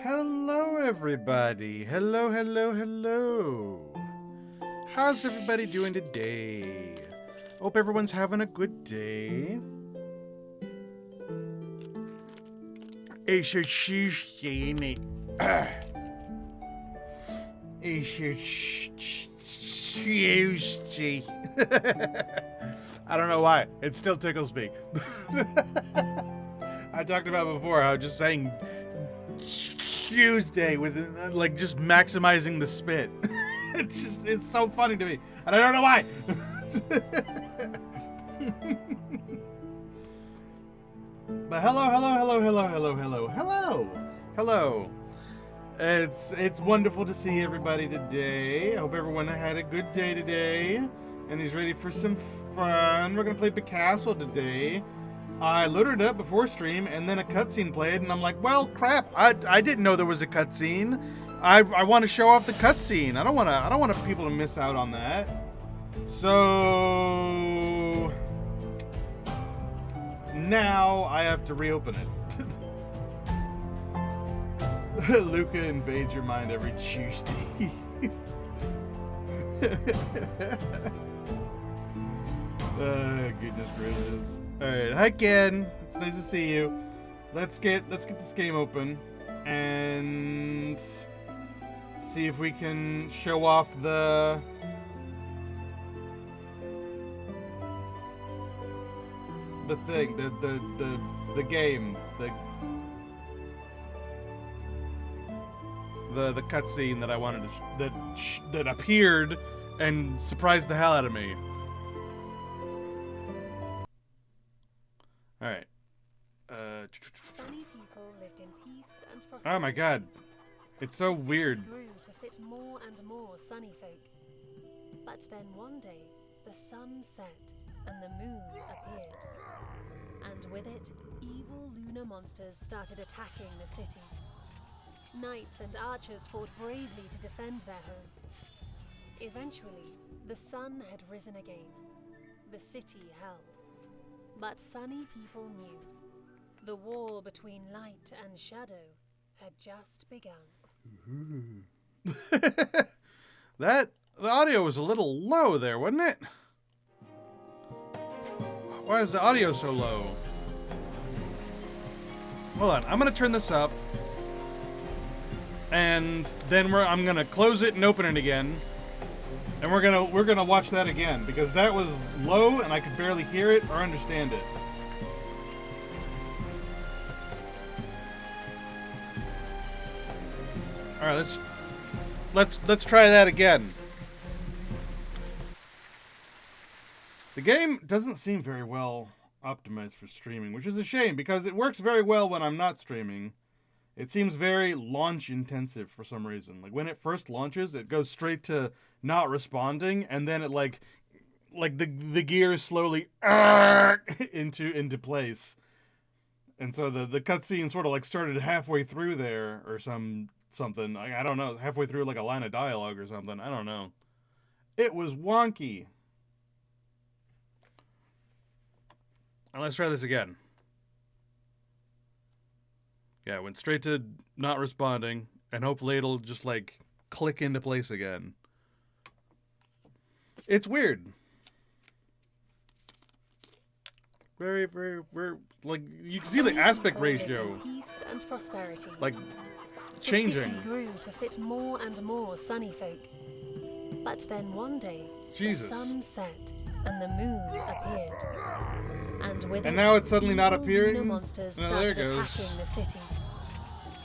Hello, everybody. Hello, hello, hello. How's everybody doing today? Hope everyone's having a good day. It's a Tuesday, ain't it? It's a Tuesday. I don't know why. It still tickles me. I talked about before how just saying Tuesday with like just maximizing the spit. It's so funny to me, and I don't know why. But hello. It's wonderful to see everybody today. I hope everyone had a good day today and is ready for some fun. We're gonna play Becastled today. I loaded it up before stream, and then a cutscene played, and I'm like, well, crap. I didn't know there was a cutscene. I want to show off the cutscene. I don't want people to miss out on that. So now I have to reopen it. Luca invades your mind every Tuesday. Goodness gracious. Alright, hi Ken. It's nice to see you. Let's get this game open and see if we can show off the thing, the game, the cutscene that I wanted to that appeared and surprised the hell out of me. All right. Sunny people lived in peace and prosperity. Oh my God, it's so the weird. city grew to fit more and more sunny folk. But then one day, the sun set and the moon appeared. And with it, evil lunar monsters started attacking the city. Knights and archers fought bravely to defend their home. Eventually, the sun had risen again. The city held. But sunny people knew. The war between light and shadow had just begun. The audio was a little low there, wasn't it? Why is the audio so low? Hold on, I'm gonna turn this up, and then I'm gonna close it and open it again, and we're gonna watch that again because that was low and I could barely hear it or understand it. All right, let's try that again. The game doesn't seem very well optimized for streaming, which is a shame because it works very well when I'm not streaming. It seems very launch intensive for some reason. Like when it first launches, it goes straight to not responding, and then it like the gears slowly into place. And so the cutscene sort of like started halfway through there or something. I don't know, halfway through like a line of dialogue or something. I don't know. It was wonky. And let's try this again. Yeah, it went straight to not responding, and hopefully it'll just like click into place again. It's weird. Very, very, very, like you can see the aspect ratio. Peace and prosperity. Like changing. The city grew to fit more and more sunny folk. But then one day, Jesus. the sun set and the moon appeared. And with And it, now it's suddenly not evil appearing? lunar monsters Oh, there it started goes. attacking the city.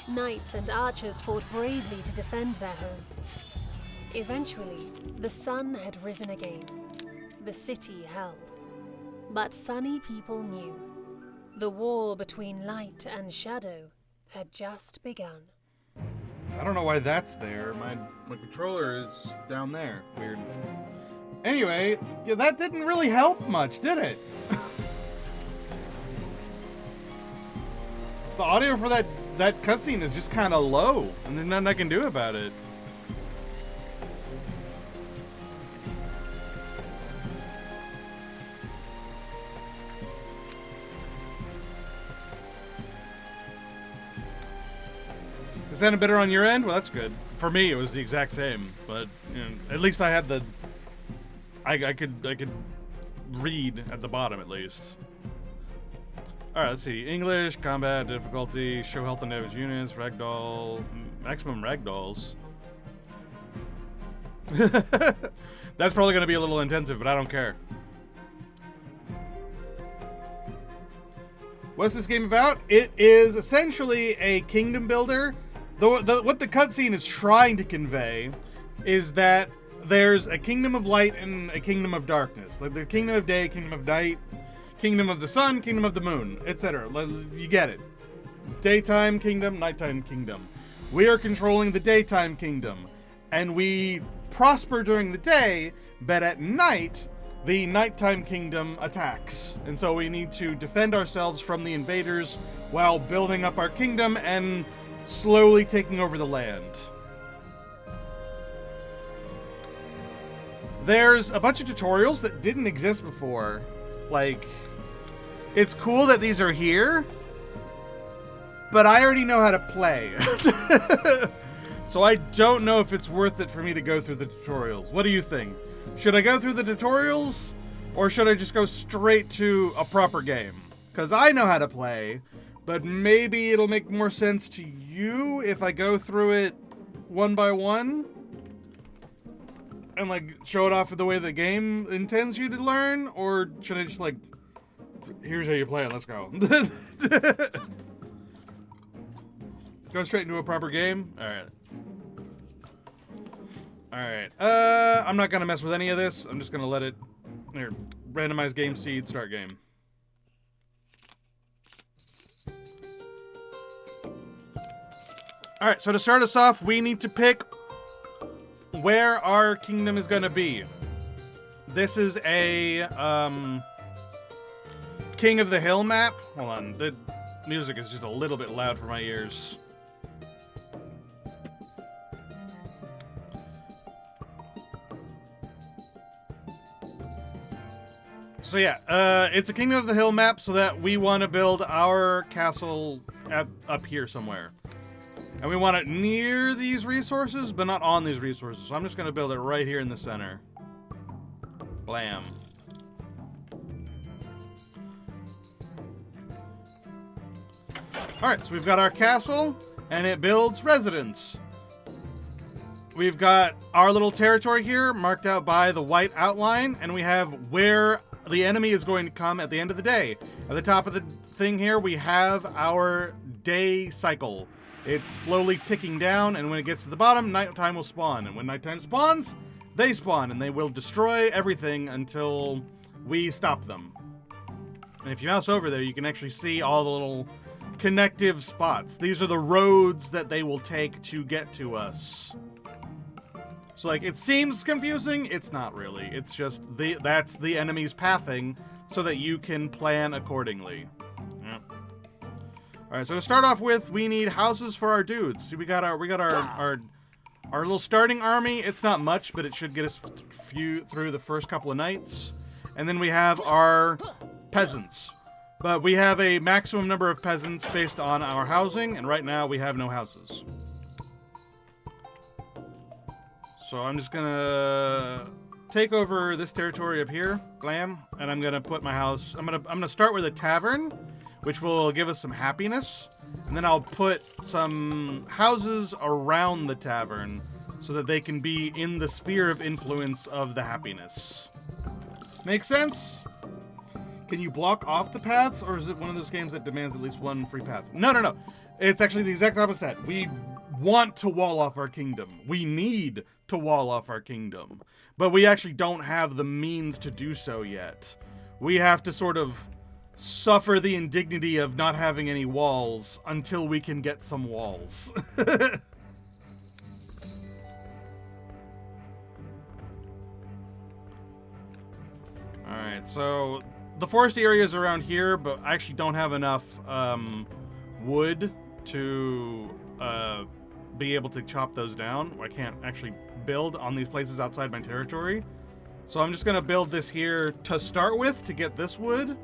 Knights and archers fought bravely to defend their home. Eventually, the sun had risen again. The city held. But sunny people knew. The war between light and shadow had just begun. I don't know why that's there. My controller is down there. Weird. Anyway, yeah, that didn't really help much, did it? The audio for that cutscene is just kind of low, and there's nothing I can do about it. Is that a better on your end? Well, that's good. For me, it was the exact same, but you know, at least I had the. I could read at the bottom at least. All right, let's see. English, combat, difficulty, show health and damage units, ragdoll, maximum ragdolls. That's probably going to be a little intensive, but I don't care. What's this game about? It is essentially a kingdom builder. What the cutscene is trying to convey is that there's a kingdom of light and a kingdom of darkness. Like the kingdom of day, kingdom of night, kingdom of the sun, kingdom of the moon, etc. You get it. Daytime kingdom, nighttime kingdom. We are controlling the daytime kingdom, and we prosper during the day, but at night, the nighttime kingdom attacks. And so we need to defend ourselves from the invaders while building up our kingdom and slowly taking over the land. There's a bunch of tutorials that didn't exist before. Like, it's cool that these are here, but I already know how to play. So I don't know if it's worth it for me to go through the tutorials. What do you think? Should I go through the tutorials, or should I just go straight to a proper game? Because I know how to play, but maybe it'll make more sense to you if I go through it one by one and like show it off the way the game intends you to learn, or should I just like, here's how you play it, let's go. Go straight into a proper game? Alright. Alright. I'm not gonna mess with any of this. I'm just gonna let it... Here. Randomize game seed, start game. Alright, so to start us off, we need to pick where our kingdom is gonna be. This is a, King of the Hill map. Hold on, the music is just a little bit loud for my ears. So yeah, it's a Kingdom of the Hill map so that we want to build our castle up here somewhere. And we want it near these resources, but not on these resources. So I'm just going to build it right here in the center. Blam. Alright, so we've got our castle, and it builds residence. We've got our little territory here, marked out by the white outline, and we have where the enemy is going to come at the end of the day. At the top of the thing here, we have our day cycle. It's slowly ticking down, and when it gets to the bottom, nighttime will spawn. And when nighttime spawns, they spawn, and they will destroy everything until we stop them. And if you mouse over there, you can actually see all the little connective spots. These are the roads that they will take to get to us. So, like, it seems confusing. It's not really. It's just that's the enemy's pathing so that you can plan accordingly. Yep. All right, so to start off with, we need houses for our dudes. See, we got our little starting army. It's not much, but it should get us through the first couple of nights. And then we have our peasants. But we have a maximum number of peasants based on our housing, and right now we have no houses. So I'm just gonna take over this territory up here, blam, and I'm gonna put my house. I'm gonna start with a tavern, which will give us some happiness, and then I'll put some houses around the tavern so that they can be in the sphere of influence of the happiness. Make sense? Can you block off the paths, or is it one of those games that demands at least one free path? No. It's actually the exact opposite. We want to wall off our kingdom. We need to wall off our kingdom. But we actually don't have the means to do so yet. We have to sort of suffer the indignity of not having any walls until we can get some walls. Alright, so the forest areas around here, but I actually don't have enough wood to be able to chop those down. I can't actually build on these places outside my territory. So I'm just going to build this here to start with to get this wood.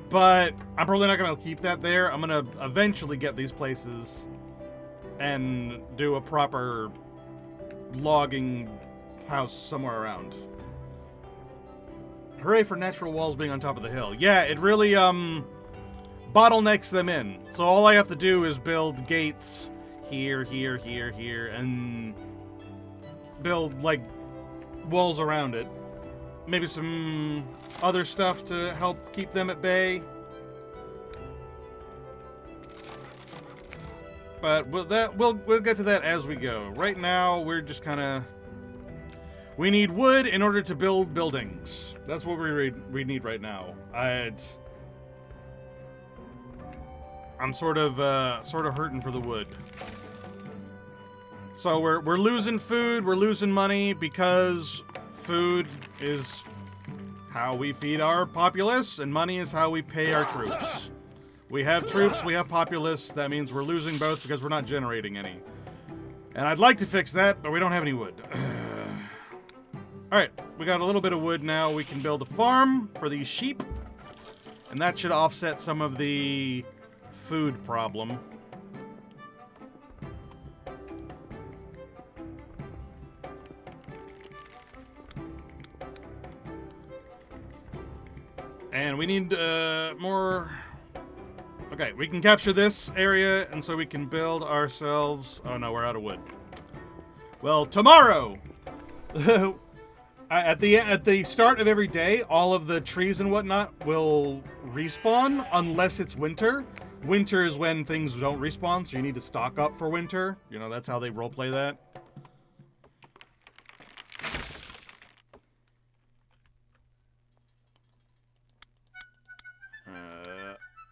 But I'm probably not going to keep that there. I'm going to eventually get these places and do a proper logging house somewhere around. Hooray for natural walls being on top of the hill. Yeah, it really bottlenecks them in. So all I have to do is build gates here, here, here, here, and build like walls around it. Maybe some other stuff to help keep them at bay. But we'll get to that as we go. Right now, we're just kind of... We need wood in order to build buildings. That's what we need right now. I'm sort of hurting for the wood. So we're losing food, we're losing money because food is how we feed our populace, and money is how we pay our troops. We have troops, we have populace. That means we're losing both because we're not generating any. And I'd like to fix that, but we don't have any wood. Alright, we got a little bit of wood now. We can build a farm for these sheep. And that should offset some of the food problem. And we need more... Okay, we can capture this area, and so we can build ourselves... Oh no, we're out of wood. Well, tomorrow! At the start of every day, all of the trees and whatnot will respawn, unless it's winter. Winter is when things don't respawn, so you need to stock up for winter. You know, that's how they roleplay that.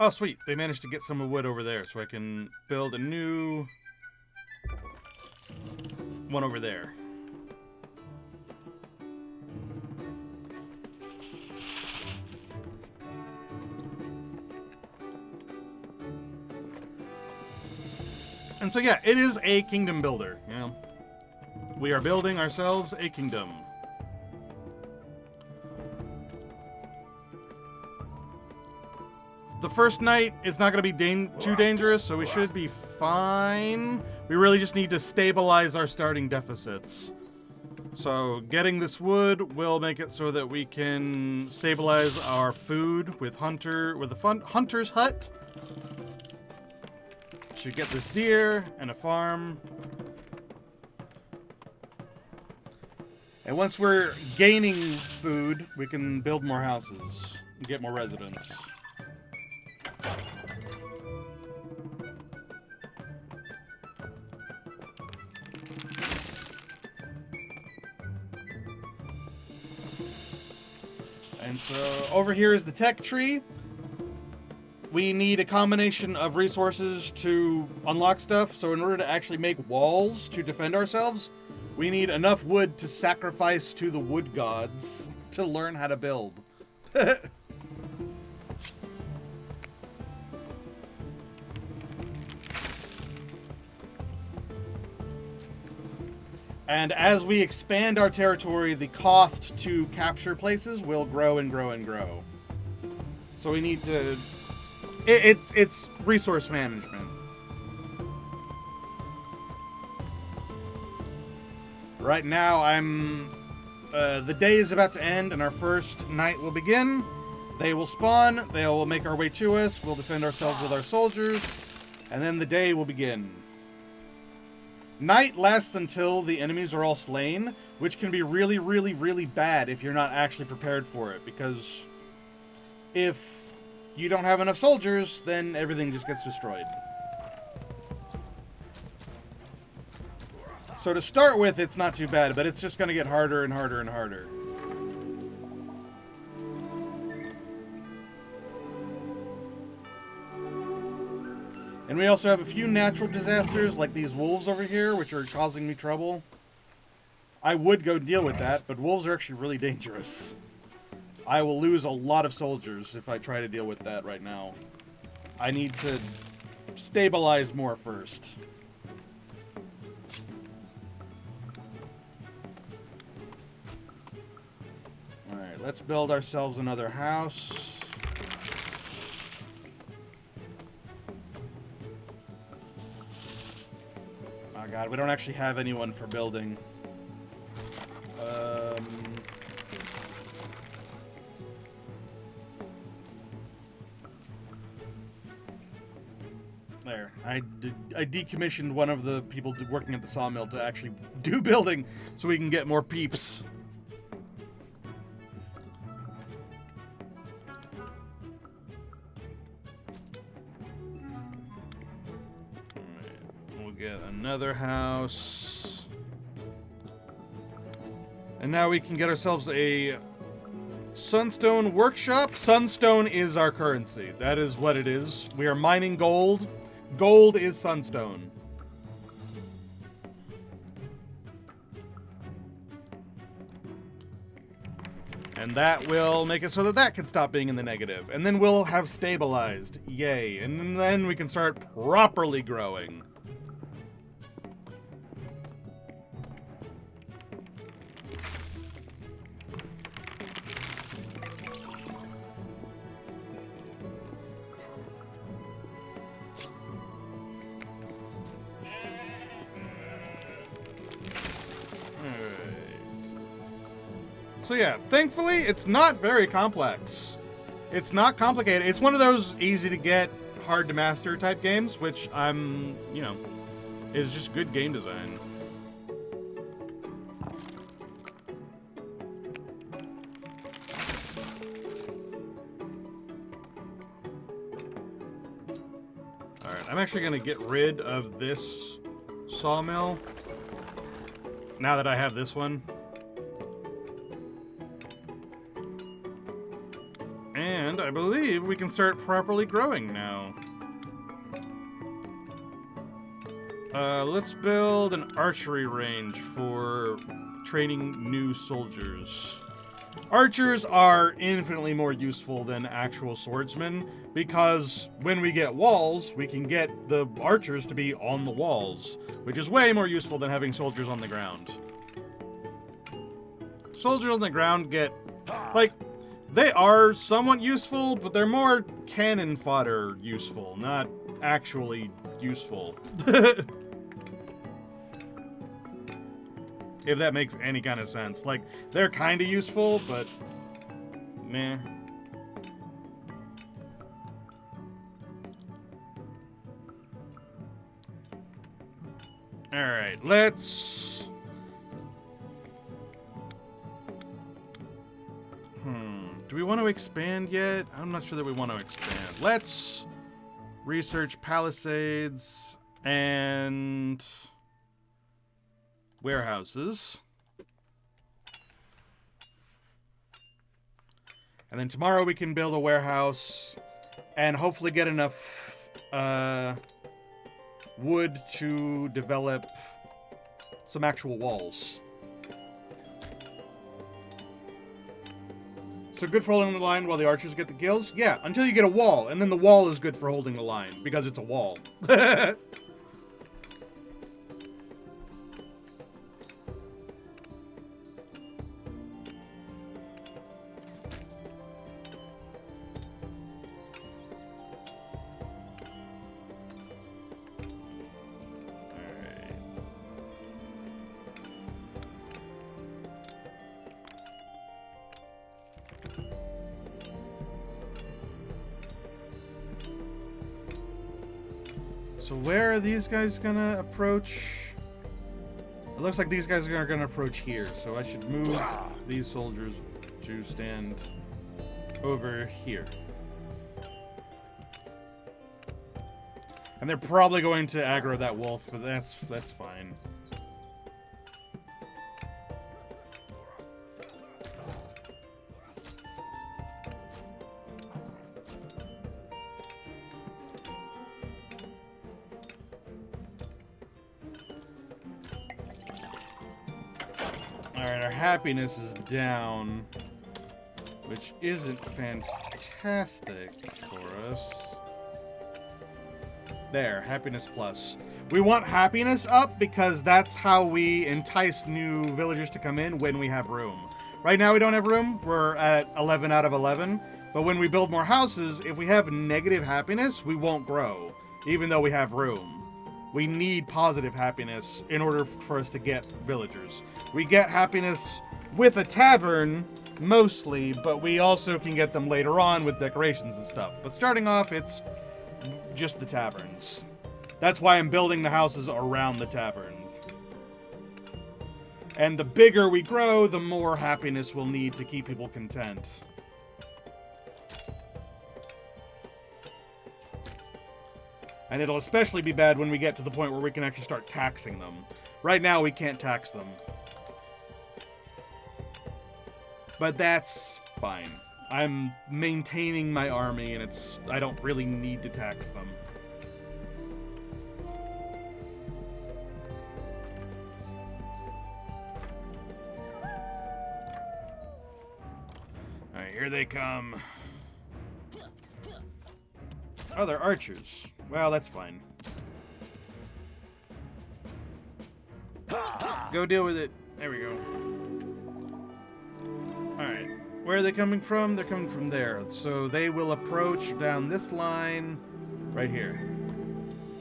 Oh, sweet. They managed to get some wood over there, so I can build a new one over there. And so, yeah, it is a kingdom builder. You know, we are building ourselves a kingdom. The first night, it's not going to be too dangerous, so we should be fine. We really just need to stabilize our starting deficits. So getting this wood will make it so that we can stabilize our food with hunter's hut. Should get this deer and a farm. And once we're gaining food, we can build more houses and get more residents. And so over here is the tech tree. We need a combination of resources to unlock stuff. So in order to actually make walls to defend ourselves, we need enough wood to sacrifice to the wood gods to learn how to build. And as we expand our territory, the cost to capture places will grow and grow and grow. So we need to... It's resource management. Right now, the day is about to end, and our first night will begin. They will spawn. They will make our way to us. We'll defend ourselves with our soldiers. And then the day will begin. Night lasts until the enemies are all slain, which can be really, really, really bad if you're not actually prepared for it. Because if you don't have enough soldiers, then everything just gets destroyed. So to start with, it's not too bad, but it's just going to get harder and harder and harder. And we also have a few natural disasters, like these wolves over here, which are causing me trouble. I would go deal with that, but wolves are actually really dangerous. I will lose a lot of soldiers if I try to deal with that right now. I need to stabilize more first. Alright, let's build ourselves another house. Oh god, we don't actually have anyone for building. There. I decommissioned one of the people working at the sawmill to actually do building so we can get more peeps. Alright, we'll get another house. And now we can get ourselves a Sunstone workshop. Sunstone is our currency. That is what it is. We are mining gold. Gold is Sunstone. And that will make it so that that can stop being in the negative. And then we'll have stabilized. Yay. And then we can start properly growing. So yeah, thankfully, it's not very complex. It's not complicated. It's one of those easy to get, hard to master type games, which I'm, you know, is just good game design. Alright, I'm actually going to get rid of this sawmill now that I have this one. And I believe we can start properly growing now. Let's build an archery range for training new soldiers. Archers are infinitely more useful than actual swordsmen because when we get walls, we can get the archers to be on the walls, which is way more useful than having soldiers on the ground. Soldiers on the ground get, like, they are somewhat useful, but they're more cannon fodder useful, not actually useful. If that makes any kind of sense. Like, they're kind of useful, but meh. Alright, let's... Do we want to expand yet? I'm not sure that we want to expand. Let's research palisades and warehouses. And then tomorrow we can build a warehouse and hopefully get enough wood to develop some actual walls. So good for holding the line while the archers get the kills? Yeah, until you get a wall, and then the wall is good for holding the line, because it's a wall. So where are these guys gonna approach? It looks like these guys are gonna approach here, so I should move these soldiers to stand over here. And they're probably going to aggro that wolf, but that's fine. Alright, our happiness is down, which isn't fantastic for us. There, happiness plus. We want happiness up because that's how we entice new villagers to come in when we have room. Right now we don't have room, we're at 11 out of 11, but when we build more houses, if we have negative happiness, we won't grow, even though we have room. We need positive happiness in order for us to get villagers. We get happiness with a tavern, mostly, but we also can get them later on with decorations and stuff. But starting off, it's just the taverns. That's why I'm building the houses around the taverns. And the bigger we grow, the more happiness we'll need to keep people content. And it'll especially be bad when we get to the point where we can actually start taxing them. Right now, we can't tax them. But that's fine. I'm maintaining my army, and I don't really need to tax them. Alright, here they come. Oh, they're archers. Well, that's fine. Go deal with it. There we go. Alright. Where are they coming from? They're coming from there. So they will approach down this line right here.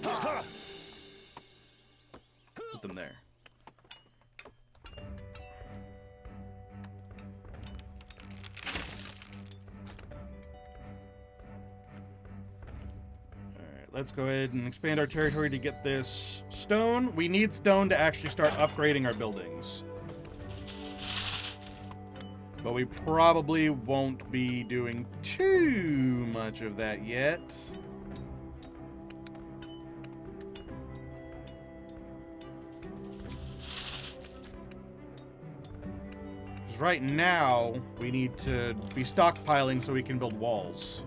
Put them there. Let's go ahead and expand our territory to get this stone. We need stone to actually start upgrading our buildings. But we probably won't be doing too much of that yet. Because right now, we need to be stockpiling so we can build walls.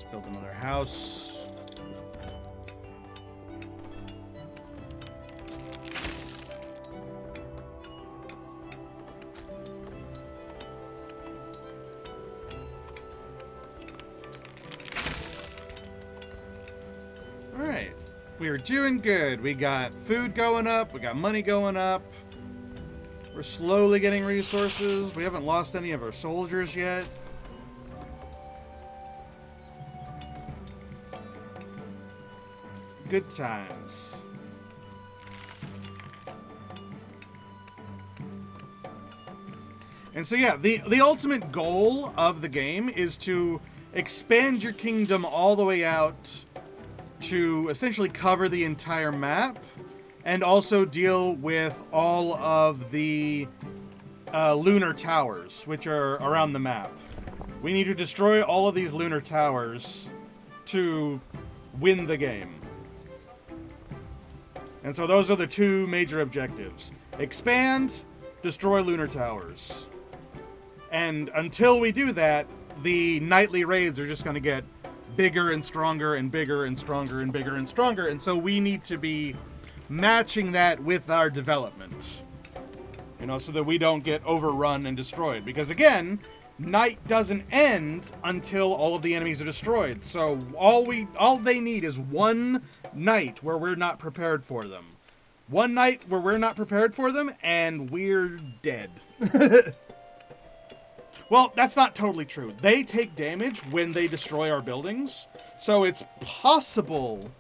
Build another house. All right, we are doing good. We got food going up. We got money going up. We're slowly getting resources. We haven't lost any of our soldiers yet. Good times. And so yeah, the ultimate goal of the game is to expand your kingdom all the way out to essentially cover the entire map and also deal with all of the lunar towers, which are around the map. We need to destroy all of these lunar towers to win the game. And so those are the two major objectives. Expand, destroy lunar towers. And until we do that, the nightly raids are just going to get bigger and stronger and bigger and stronger and bigger and stronger. And so we need to be matching that with our development. You know, so that we don't get overrun and destroyed. Because again, night doesn't end until all of the enemies are destroyed. So all they need is one night where we're not prepared for them. One night where we're not prepared for them, and we're dead. Well, that's not totally true. They take damage when they destroy our buildings, so it's possible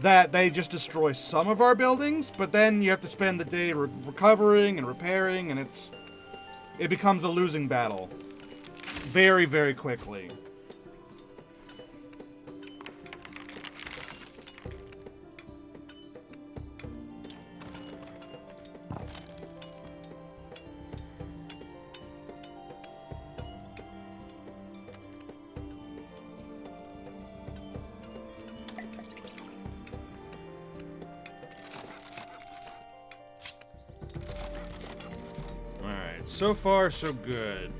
that they just destroy some of our buildings, but then you have to spend the day recovering and repairing, and it becomes a losing battle very, very quickly. So far, so good.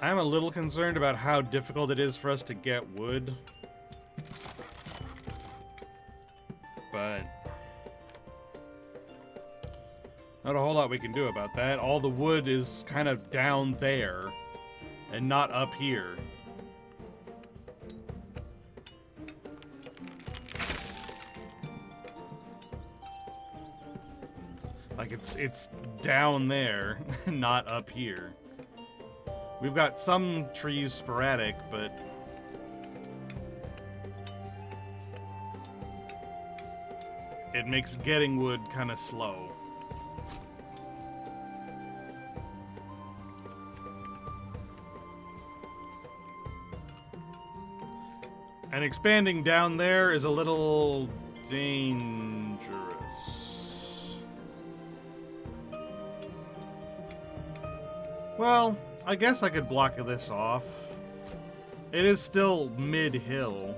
I'm a little concerned about how difficult it is for us to get wood. But Not a whole lot we can do about that. All the wood is kind of down there and not up here. Like it's down there, not up here. We've got some trees sporadic, but it makes getting wood kind of slow. And expanding down there is a little dangerous. Well, I guess I could block this off. It is still mid-hill.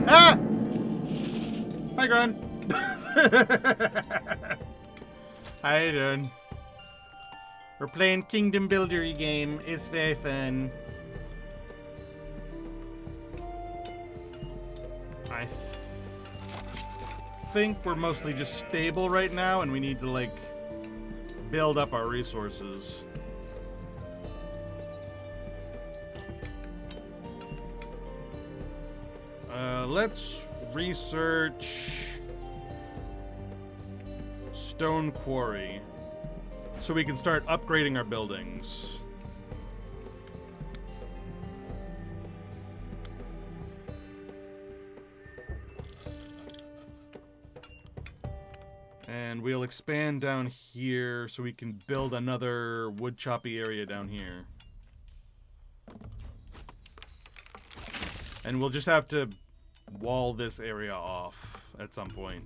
Ah! Hi, Grun. How you doing? We're playing Kingdom Builder game. It's very fun. I think we're mostly just stable right now, and we need to, like, build up our resources. Let's research Stone Quarry so we can start upgrading our buildings. And we'll expand down here so we can build another wood choppy area down here. And we'll just have to wall this area off at some point.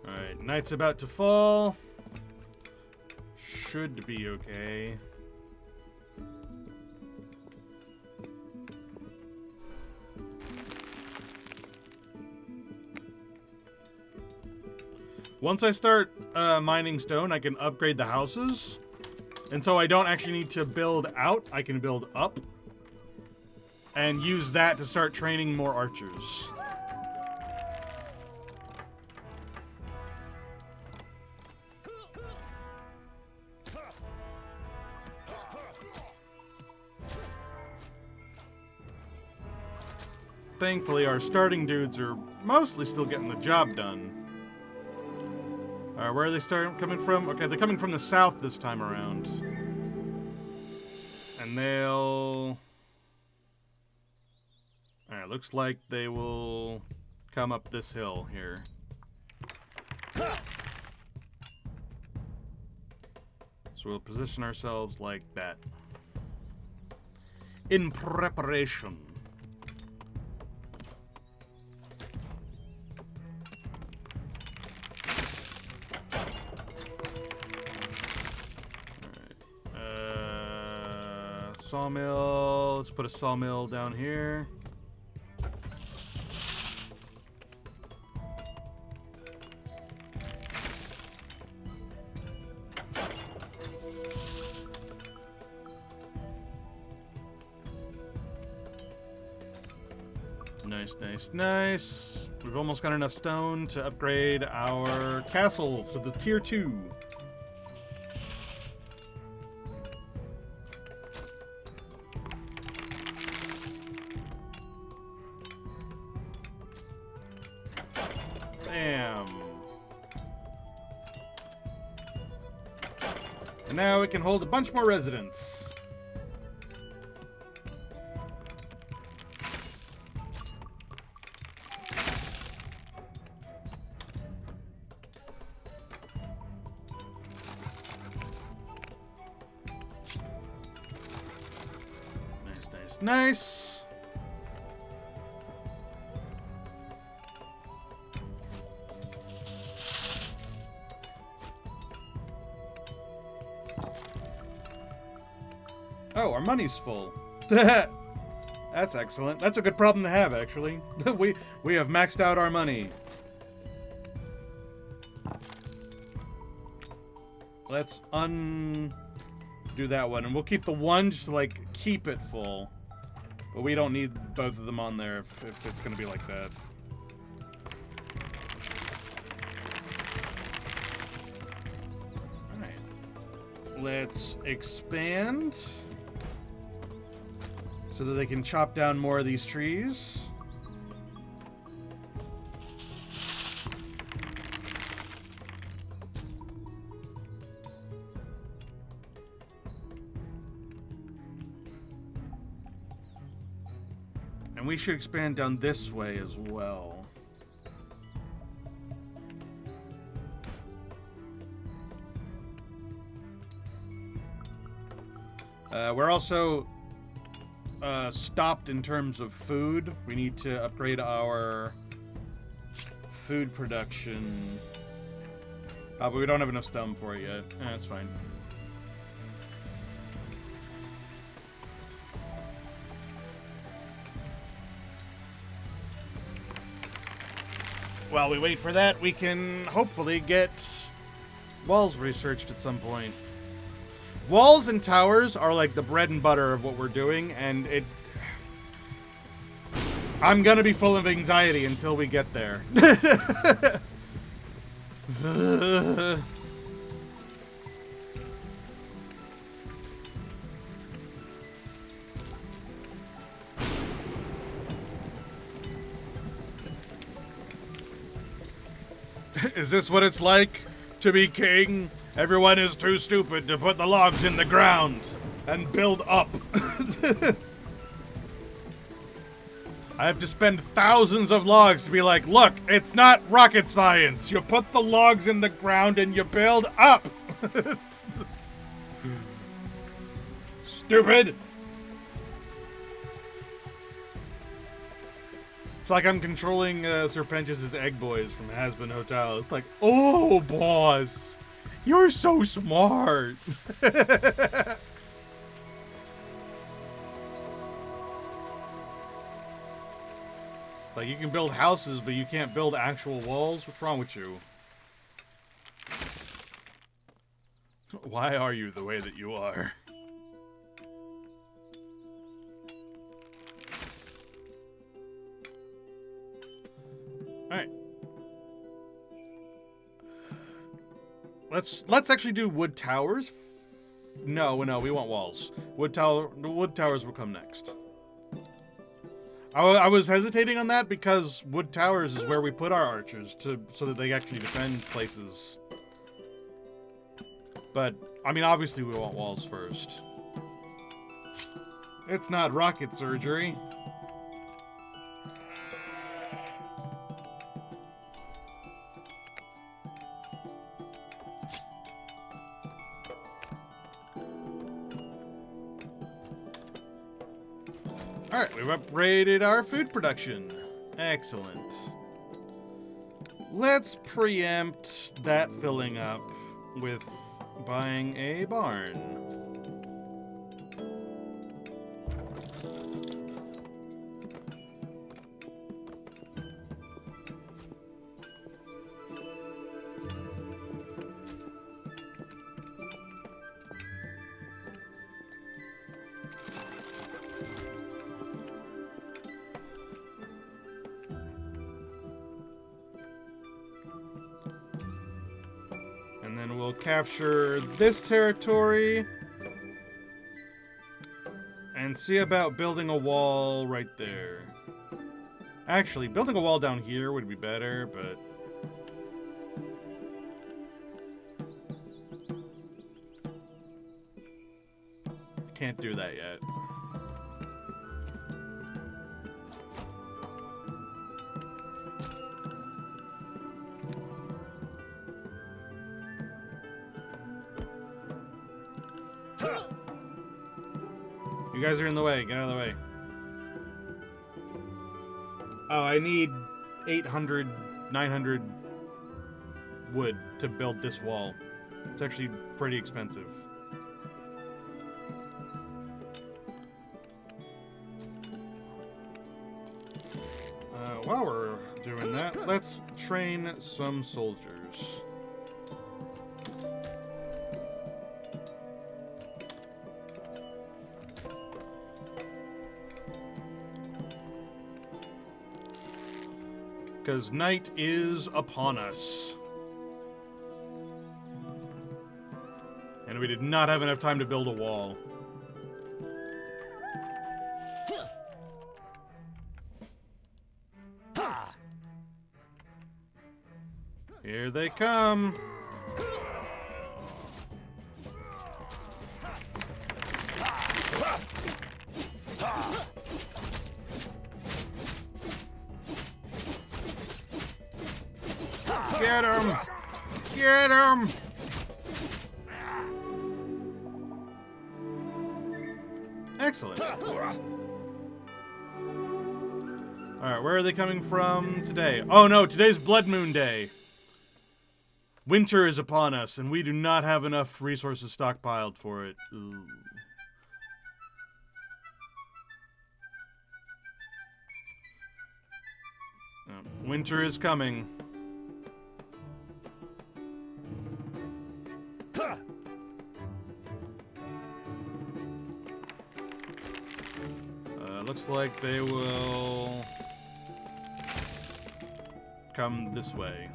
Alright, night's about to fall. Should be okay. Once I start mining stone, I can upgrade the houses. And so I don't actually need to build out, I can build up. And use that to start training more archers. Thankfully, our starting dudes are mostly still getting the job done. Where are they coming from? Okay, they're coming from the south this time around. And they'll... Alright, looks like they will come up this hill here. So we'll position ourselves like that. In preparation. Sawmill. Let's put a sawmill down here. Nice, nice, nice. We've almost got enough stone to upgrade our castle to the tier 2. And now it can hold a bunch more residents. Nice, nice, nice. Oh, our money's full. That's excellent. That's a good problem to have, actually. we have maxed out our money. Let's undo that one, and we'll keep the one just to, like, keep it full. But we don't need both of them on there if it's gonna be like that. Alright. Let's expand so that they can chop down more of these trees. And we should expand down this way as well. We're also stopped in terms of food. We need to upgrade our food production. But we don't have enough stone for it yet. That's fine. While we wait for that, we can hopefully get walls researched at some point. Walls and towers are like the bread and butter of what we're doing, and I'm gonna be full of anxiety until we get there. Is this what it's like to be king? Everyone is too stupid to put the logs in the ground and build up. I have to spend thousands of logs to be like, look, it's not rocket science. You put the logs in the ground and you build up. Stupid. It's like I'm controlling Sir Pentious' egg boys from Hazbin Hotel. It's like, oh, boss, you're so smart. Like, you can build houses, but you can't build actual walls? What's wrong with you? Why are you the way that you are? Alright. Let's actually do wood towers. No, we want walls. Wood towers will come next. I was hesitating on that because wood towers is where we put our archers so that they actually defend places. But I mean, obviously we want walls first. It's not rocket surgery. Alright, we've upgraded our food production. Excellent. Let's preempt that filling up with buying a barn. And then we'll capture this territory and see about building a wall right there. Actually, building a wall down here would be better, but can't do that yet. You guys are in the way. Get out of the way. Oh, I need 800, 900 wood to build this wall. It's actually pretty expensive. while we're doing that, let's train some soldiers. Because night is upon us. And we did not have enough time to build a wall. Here they come. Get him! Get him! Excellent. Alright, where are they coming from today? Oh no, today's Blood Moon Day. Winter is upon us, and we do not have enough resources stockpiled for it. Ooh. Winter is coming. Looks like they will come this way.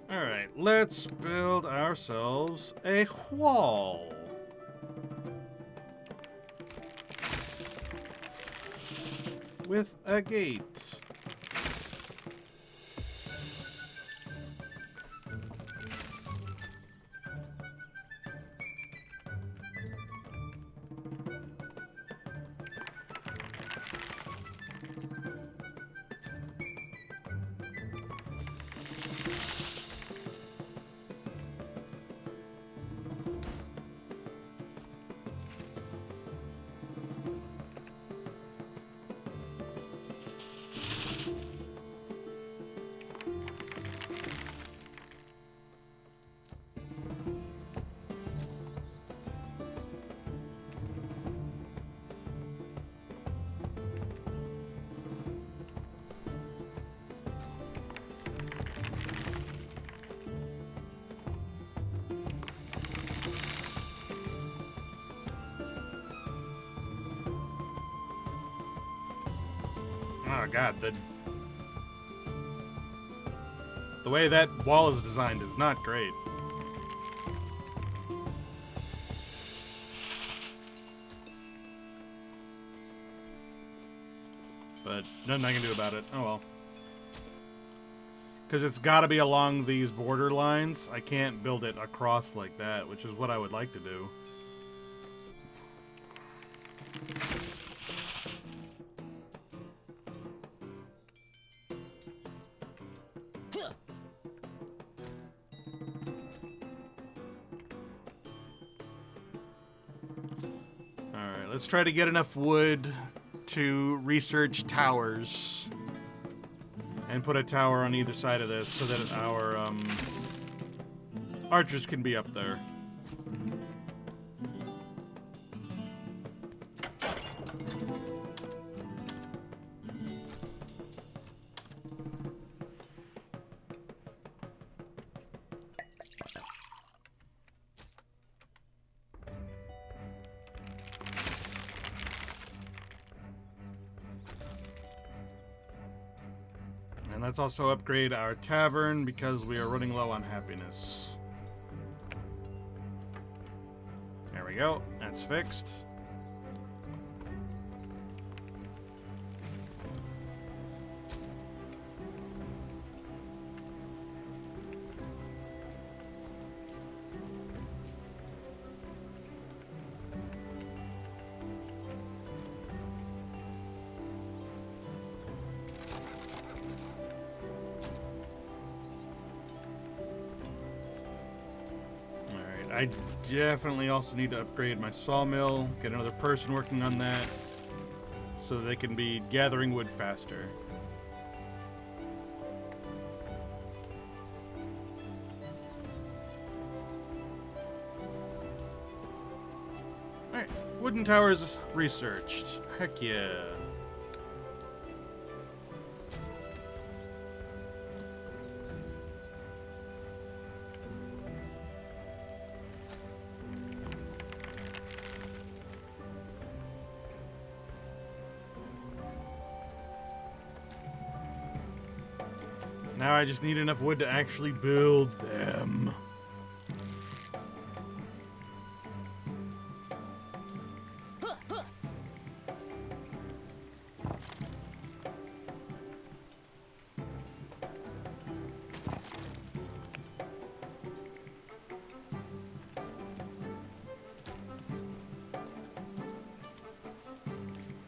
Alright, let's build ourselves a wall. With a gate. Oh god, the way that wall is designed is not great. But nothing I can do about it. Oh well. Because it's got to be along these border lines. I can't build it across like that, which is what I would like to do. Alright, let's try to get enough wood to research towers. And put a tower on either side of this so that our archers can be up there. And let's also upgrade our tavern because we are running low on happiness. There we go. That's fixed. I definitely also need to upgrade my sawmill, get another person working on that. so they can be gathering wood faster. Alright, wooden towers researched. Heck yeah. Now I just need enough wood to actually build them.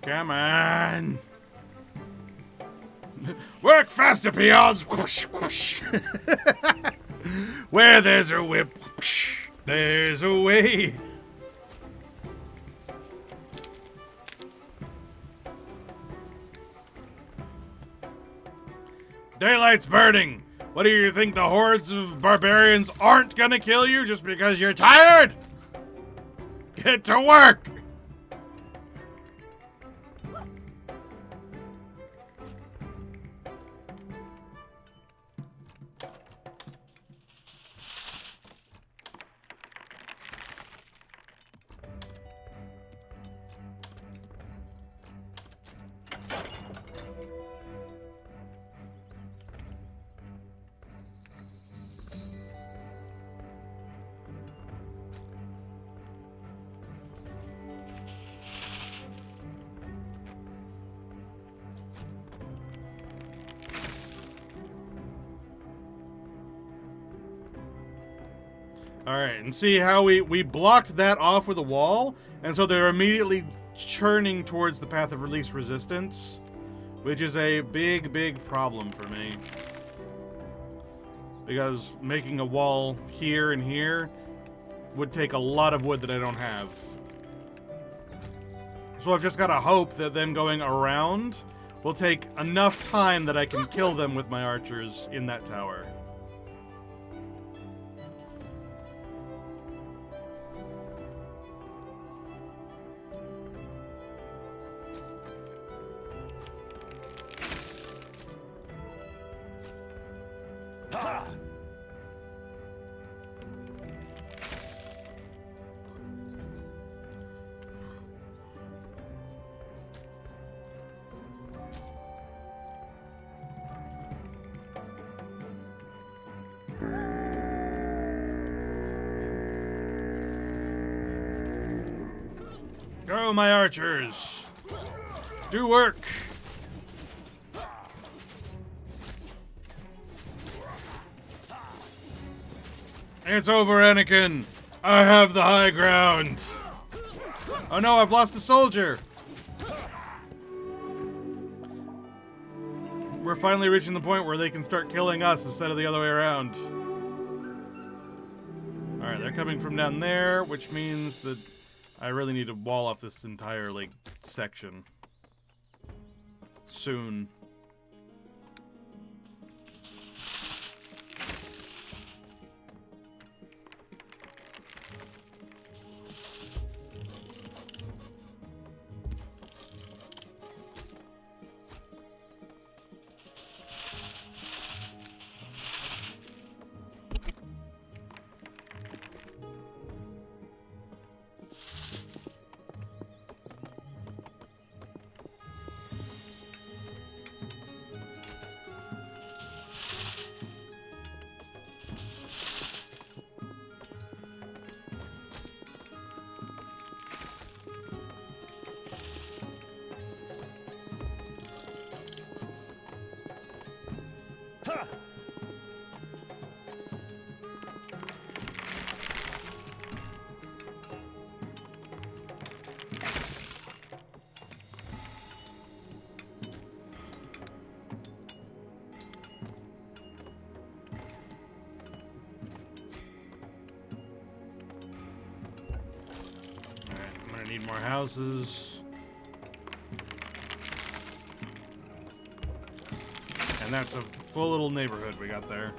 Come on! Work faster, peons! Whoosh, whoosh. Where there's a whip, whoosh, there's a way. Daylight's burning. What do you think, the hordes of barbarians aren't gonna kill you just because you're tired? Get to work! Alright, and see how we blocked that off with a wall, and so they're immediately churning towards the path of least resistance, which is a big, big problem for me. Because making a wall here and here would take a lot of wood that I don't have. So I've just got to hope that them going around will take enough time that I can kill them with my archers in that tower. Go, my archers! Do work! It's over, Anakin! I have the high ground! Oh no, I've lost a soldier! We're finally reaching the point where they can start killing us instead of the other way around. Alright, they're coming from down there, which means that I really need to wall off this entire, like, section. Soon. Need more houses. And that's a full little neighborhood we got there.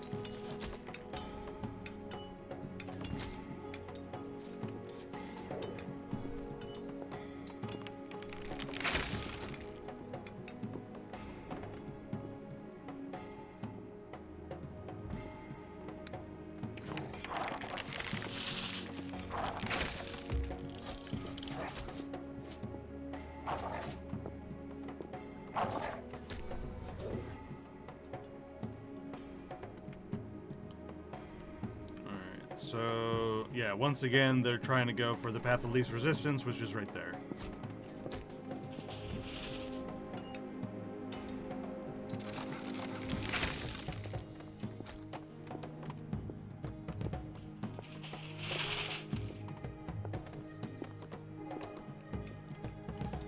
So, yeah, once again, they're trying to go for the path of least resistance, which is right there.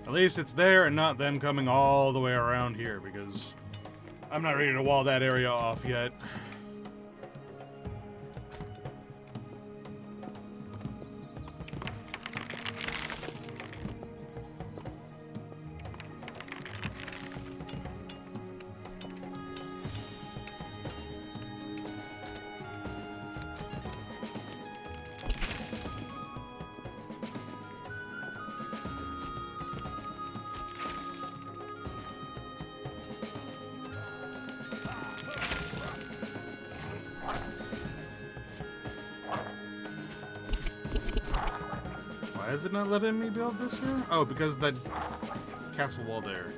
At least it's there and not them coming all the way around here, because I'm not ready to wall that area off yet. Why is it not letting me build this here? Oh, because that castle wall there.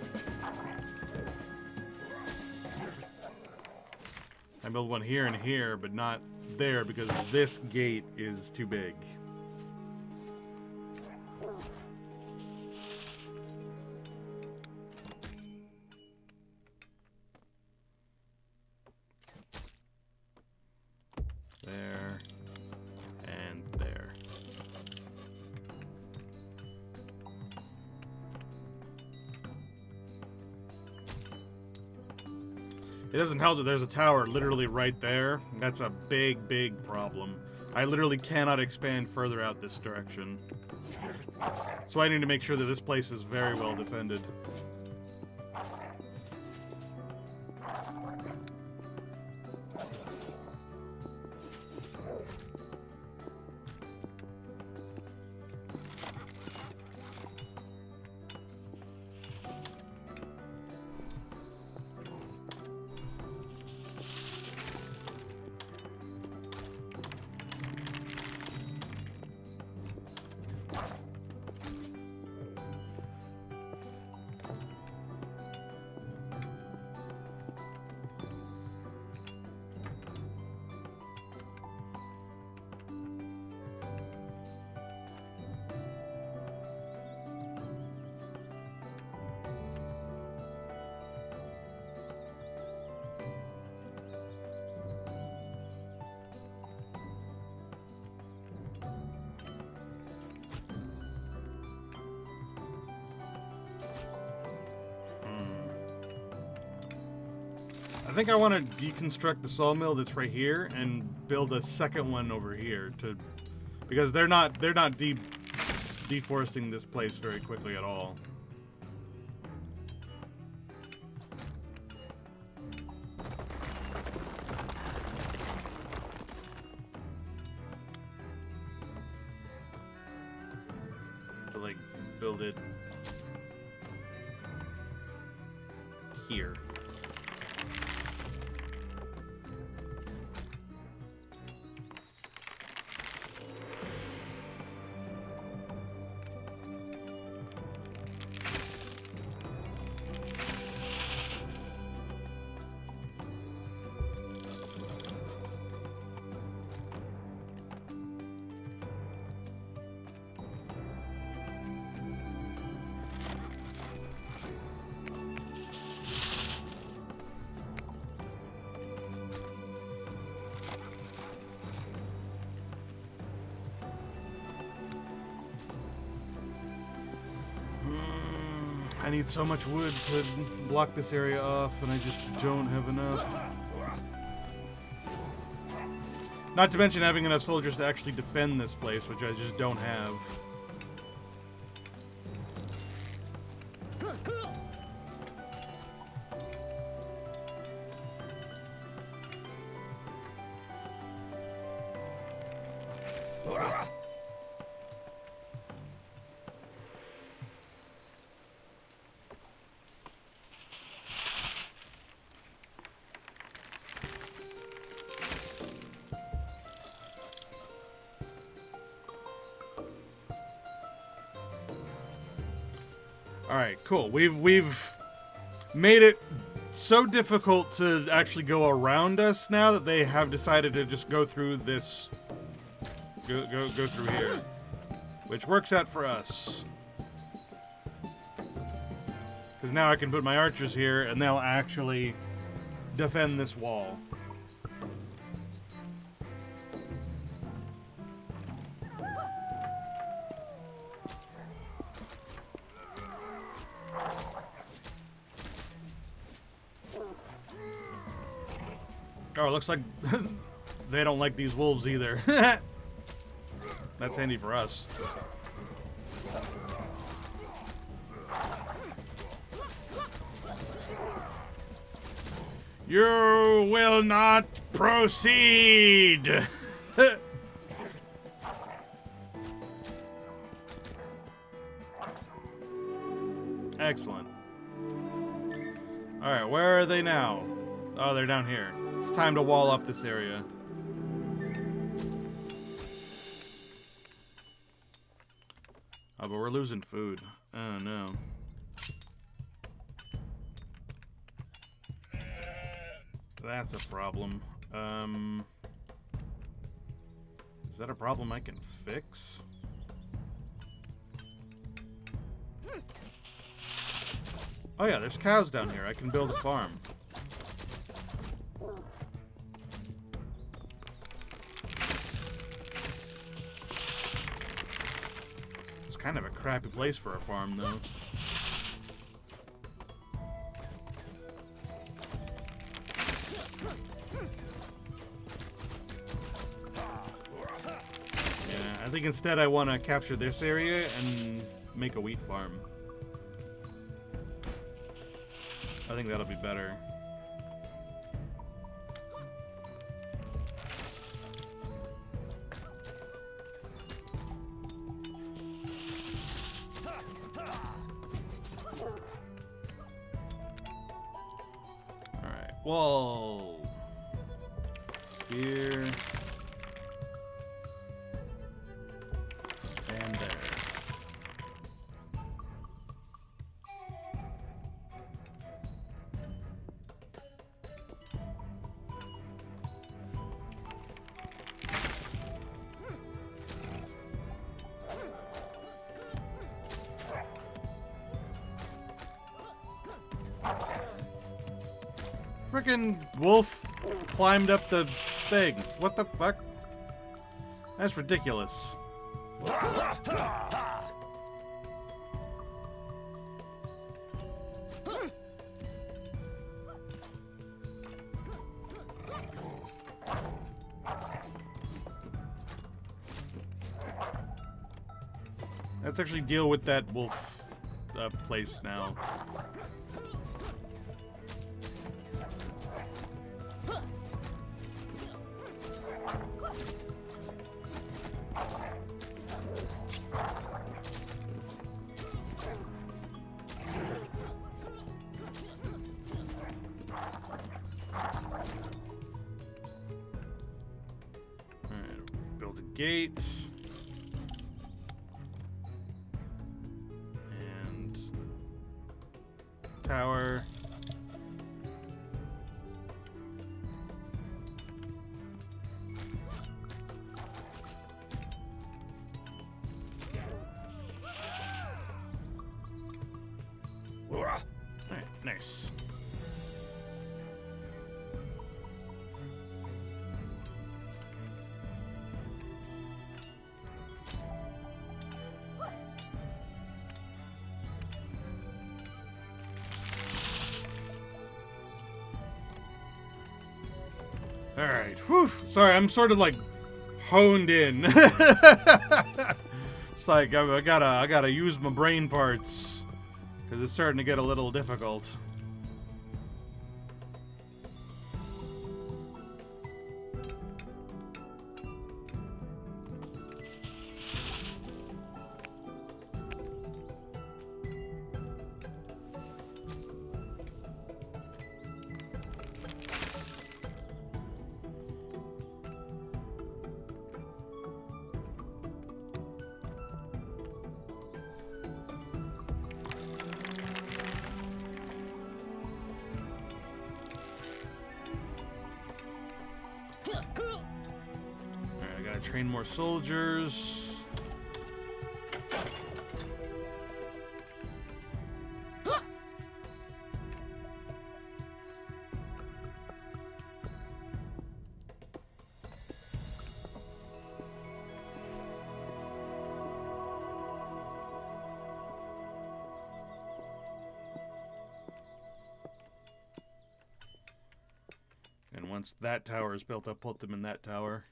I build one here and here, but not there because this gate is too big. There. And there. It doesn't help that there's a tower literally right there. That's a big, big problem. I literally cannot expand further out this direction. So I need to make sure that this place is very well defended. I think I want to deconstruct the sawmill that's right here and build a second one over here because they're not deforesting this place very quickly at all. To like build it here. I need so much wood to block this area off, and I just don't have enough. Not to mention having enough soldiers to actually defend this place, which I just don't have. Alright, cool. We've made it so difficult to actually go around us now that they have decided to just go through this. Go through here. Which works out for us. Because now I can put my archers here and they'll actually defend this wall. Oh, it looks like they don't like these wolves either. That's handy for us. You will not proceed! Excellent. Alright, where are they now? Oh, they're down here. It's time to wall off this area. Oh, but we're losing food. Oh, no. That's a problem. Is that a problem I can fix? Oh yeah, there's cows down here. I can build a farm. It's kind of a crappy place for a farm, though. I think instead I want to capture this area and make a wheat farm. I think that'll be better. Alright, wall. Here. And there. Frickin' wolf climbed up the thing. What the fuck? That's ridiculous. Let's actually deal with that wolf place now. Alright, build a gate. And tower. Alright, nice. Alright, whew. Sorry, I'm sort of like honed in. It's like I gotta use my brain parts because it's starting to get a little difficult. train more soldiers. And once that tower is built, I'll put them in that tower.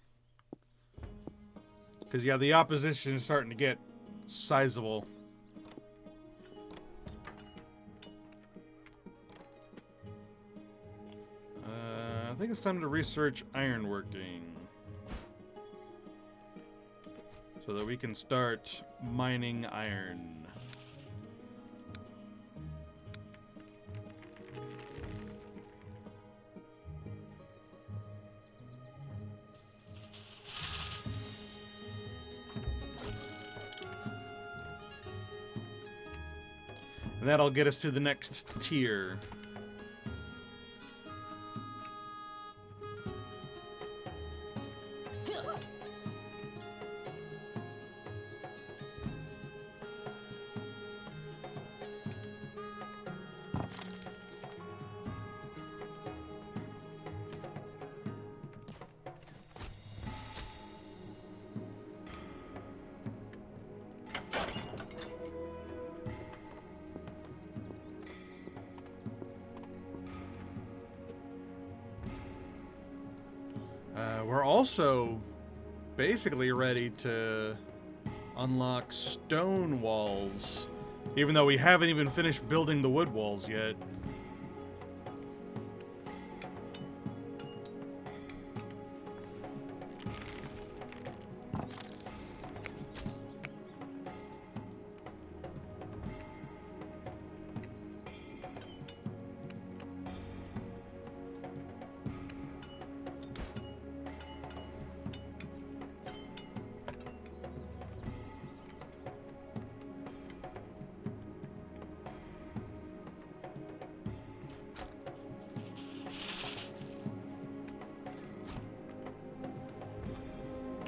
Because, yeah, the opposition is starting to get sizable. I think it's time to research ironworking. So that we can start mining iron. And that'll get us to the next tier. We're also basically ready to unlock stone walls, even though we haven't even finished building the wood walls yet.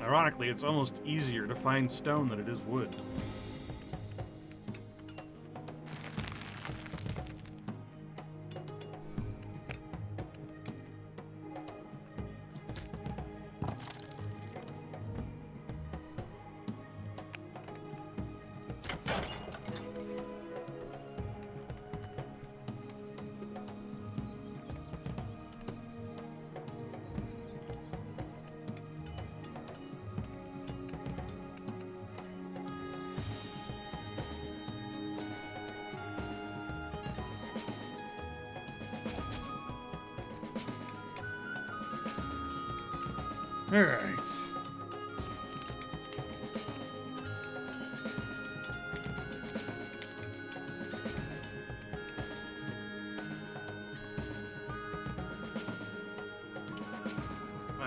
Ironically, it's almost easier to find stone than it is wood. All right.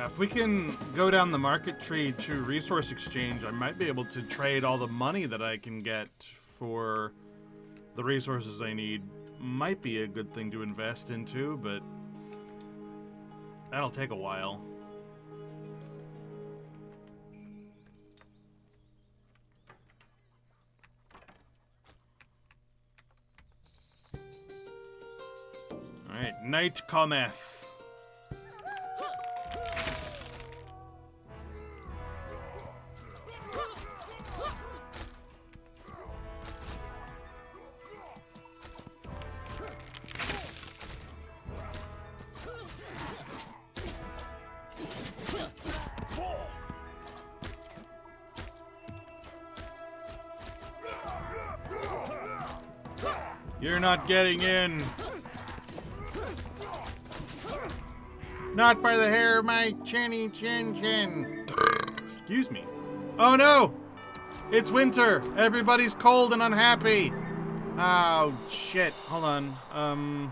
If we can go down the market tree to resource exchange, I might be able to trade all the money that I can get for the resources I need. Might be a good thing to invest into, but that'll take a while. Alright, night cometh. You're not getting in. Not by the hair of my chinny chin chin. Excuse me. Oh no! It's winter. Everybody's cold and unhappy. Oh shit. Hold on.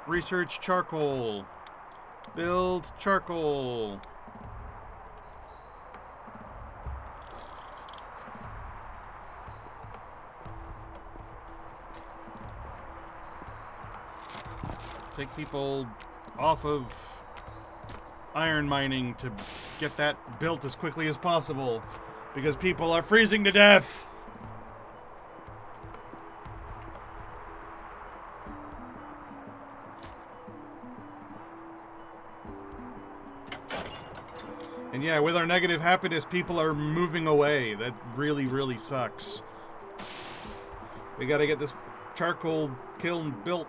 Research charcoal. Build charcoal. Take people off of iron mining to get that built as quickly as possible because people are freezing to death. And yeah, with our negative happiness, people are moving away. That really, really sucks. We gotta get this charcoal kiln built.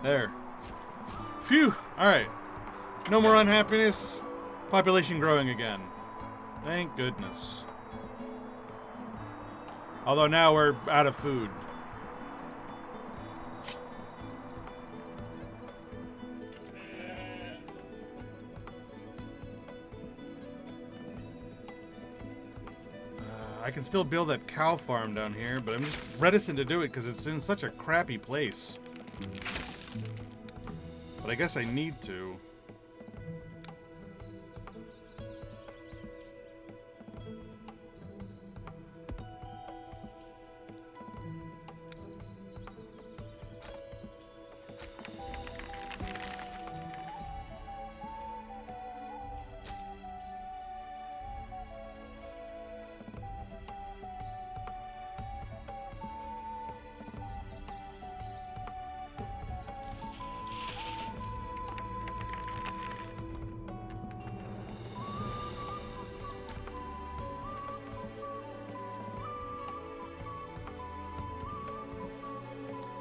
There. Phew! Alright. No more unhappiness. Population growing again. Thank goodness. Although now we're out of food. I can still build that cow farm down here, but I'm just reticent to do it because it's in such a crappy place. But I guess I need to.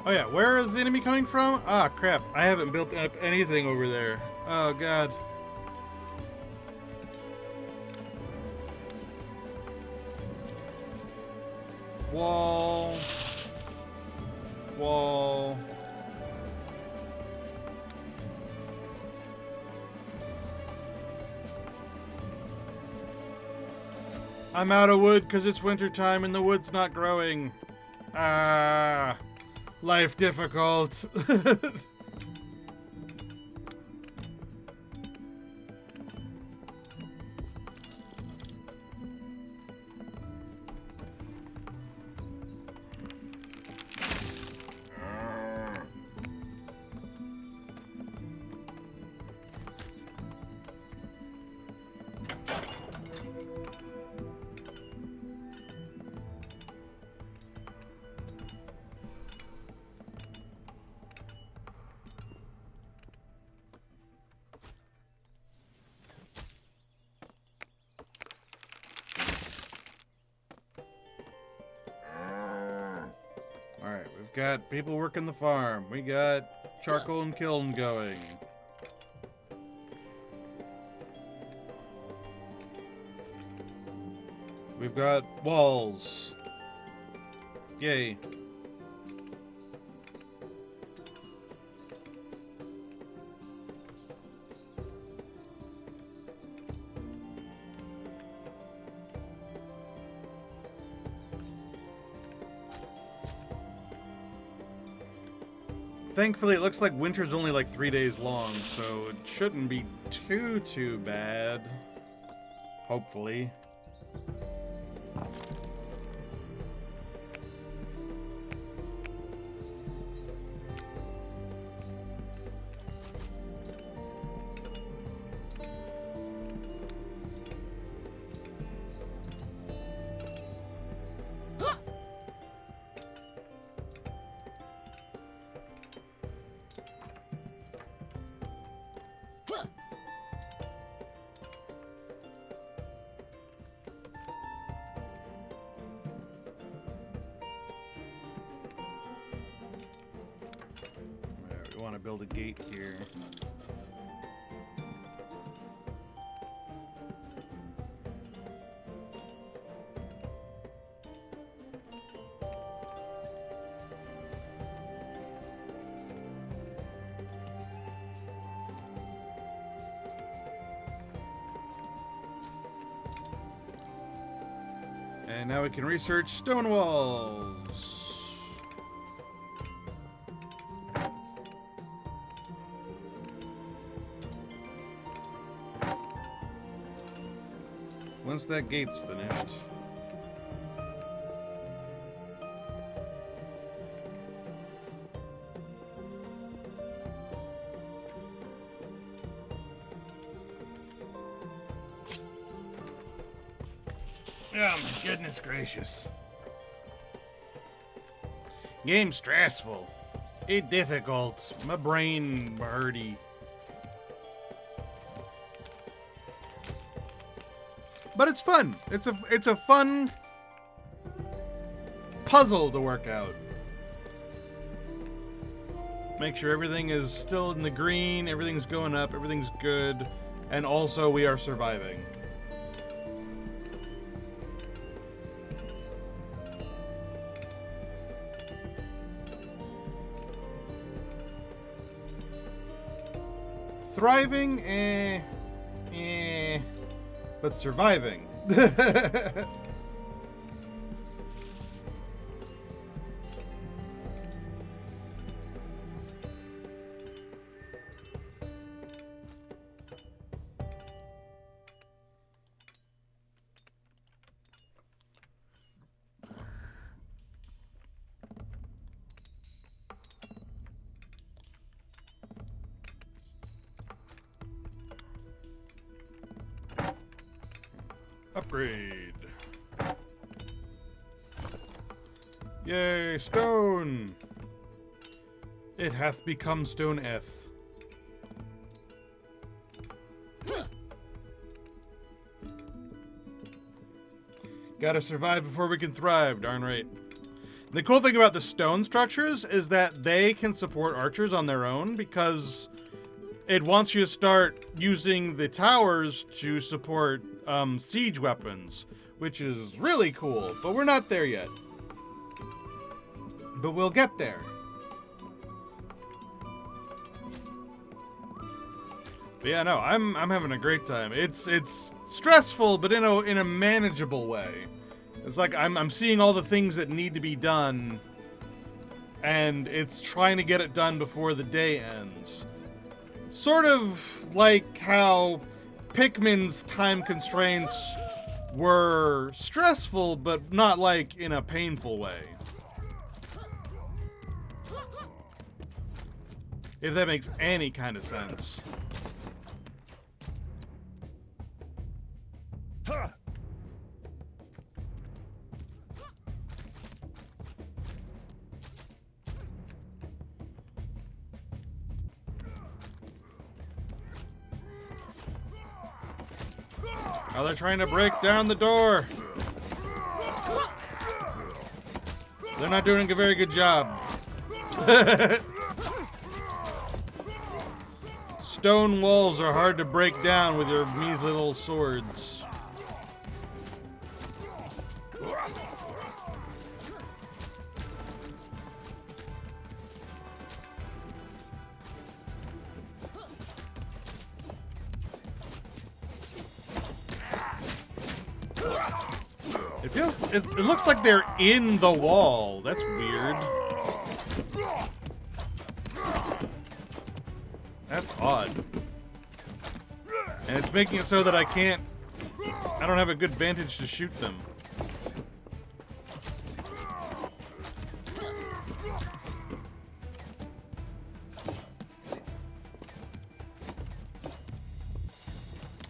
Oh yeah, where is the enemy coming from? Ah, crap. I haven't built up anything over there. Oh, God. Wall. Wall. I'm out of wood because it's wintertime and the wood's not growing. Ah. Life difficult. We've got people working the farm. We got charcoal and kiln going. We've got walls. Yay. Thankfully, it looks like winter's only like 3 days long, so it shouldn't be too bad. Hopefully. We want to build a gate here. And now we can research stone walls. Once that gate's finished. Oh my goodness gracious. Game stressful. It difficult. My brain hurty. But it's fun. It's a fun puzzle to work out. Make sure everything is still in the green, everything's going up, everything's good, and also we are surviving. Thriving, but surviving. Upgrade. Yay, stone! It hath become stone F. Gotta survive before we can thrive, darn right. The cool thing about the stone structures is that they can support archers on their own because it wants you to start using the towers to support siege weapons, which is really cool, but we're not there yet. But we'll get there. But yeah, no, I'm having a great time. It's stressful, but in a manageable way. It's like I'm seeing all the things that need to be done, and it's trying to get it done before the day ends. Sort of like how Pikmin's time constraints were stressful, but not like in a painful way. If that makes any kind of sense. Oh, they're trying to break down the door. They're not doing a very good job. Stone walls are hard to break down with your measly little swords. It looks like they're in the wall. That's weird. That's odd. And it's making it so that I don't have a good vantage to shoot them.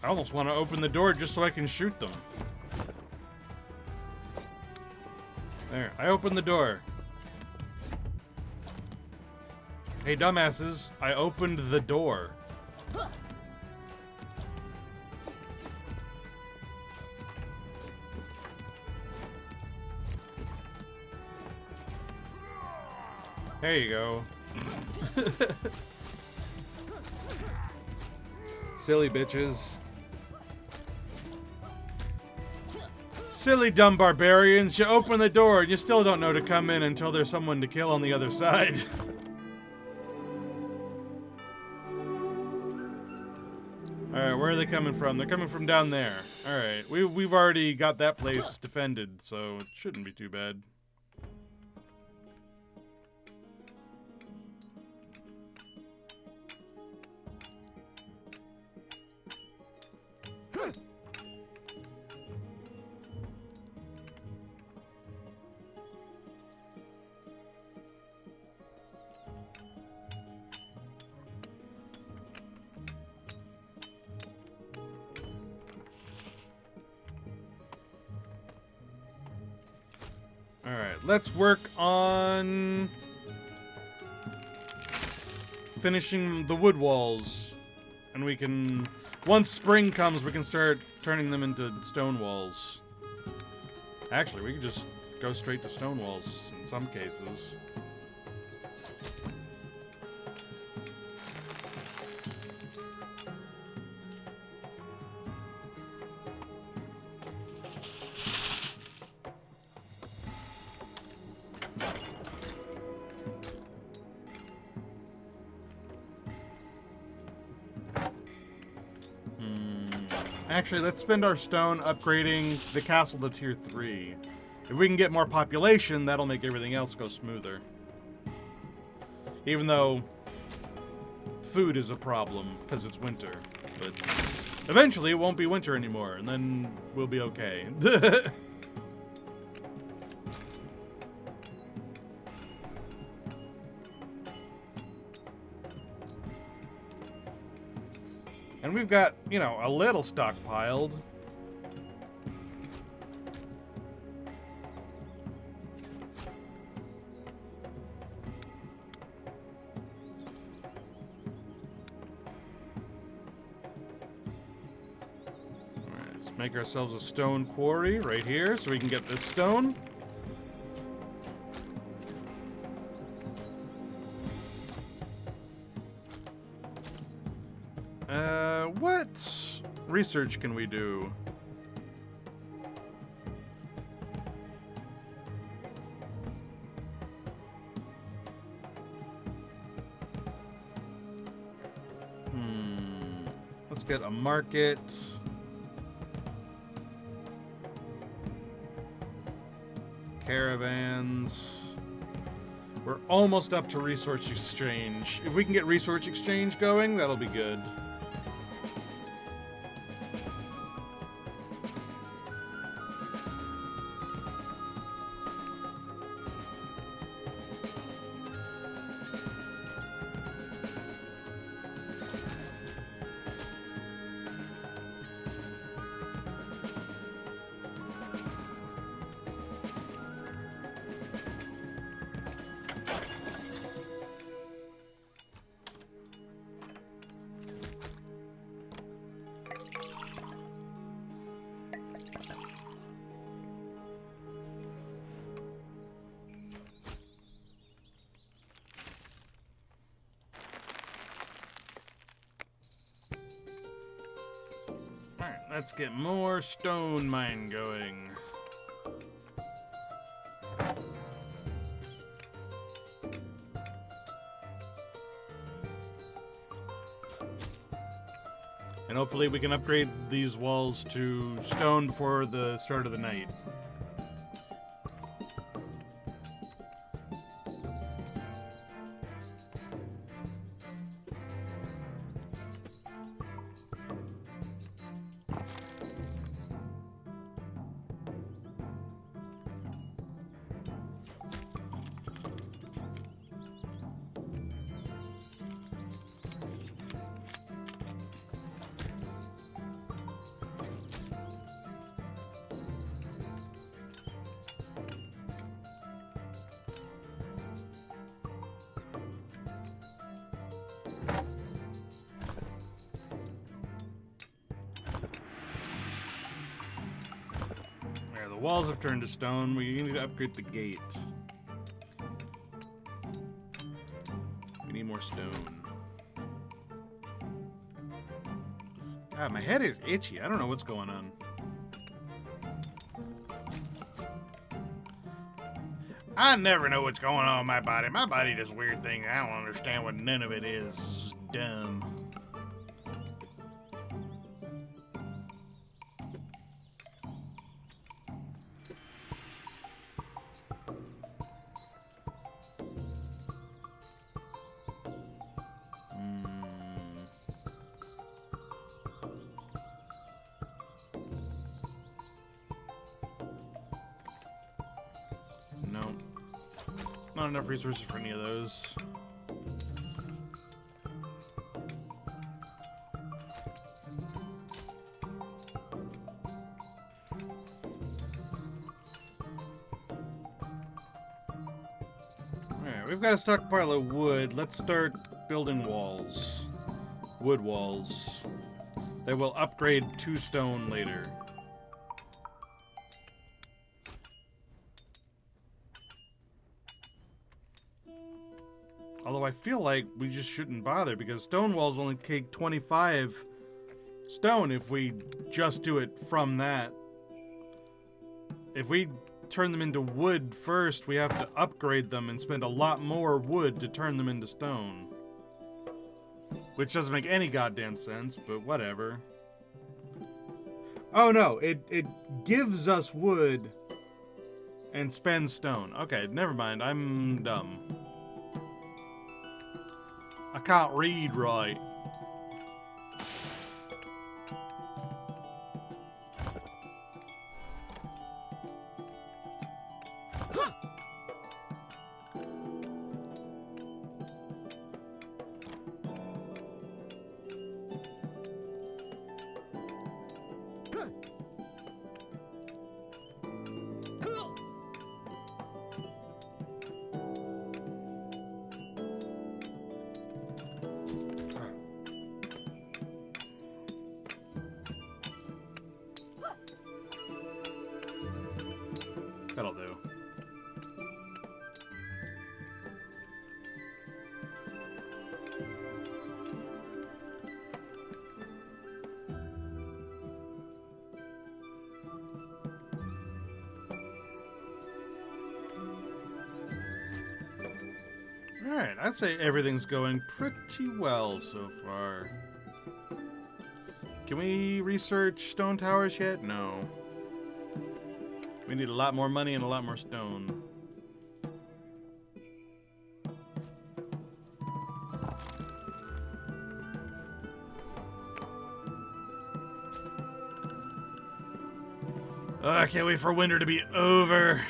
I almost want to open the door just so I can shoot them. There, I opened the door. Hey, dumbasses, I opened the door. There you go. Silly bitches. Silly dumb barbarians, you open the door and you still don't know to come in until there's someone to kill on the other side. Alright, where are they coming from? They're coming from down there. Alright, we've already got that place defended, so it shouldn't be too bad. Alright, let's work on finishing the wood walls. And we can... Once spring comes, we can start turning them into stone walls. Actually, we could just go straight to stone walls in some cases. Actually, let's spend our stone upgrading the castle to tier 3. If we can get more population, that'll make everything else go smoother. Even though food is a problem because it's winter. But eventually it won't be winter anymore, and then we'll be okay. And we've got, you know, a little stockpiled. Alright, let's make ourselves a stone quarry right here so we can get this stone. What research can we do? Let's get a market. Caravans. We're almost up to resource exchange. If we can get resource exchange going, that'll be good. Alright, let's get more stone mine going. And hopefully we can upgrade these walls to stone before the start of the night. The walls have turned to stone. We need to upgrade the gate. We need more stone. God, my head is itchy. I don't know what's going on. I never know what's going on with my body. My body does weird things. I don't understand what none of it is. It's dumb. No. Not enough resources for any of those. we've got a stockpile of wood. Let's start building walls. Wood walls. They will upgrade to stone later. Although I feel like we just shouldn't bother because stone walls only take 25 stone if we just do it from that. If we turn them into wood first, we have to upgrade them and spend a lot more wood to turn them into stone. Which doesn't make any goddamn sense, but whatever. Oh no, it gives us wood and spends stone. Okay, never mind, I'm dumb. I can't read right. That'll do. Alright, I'd say everything's going pretty well so far. Can we research stone towers yet? No. We need a lot more money and a lot more stone. Oh, I can't wait for winter to be over.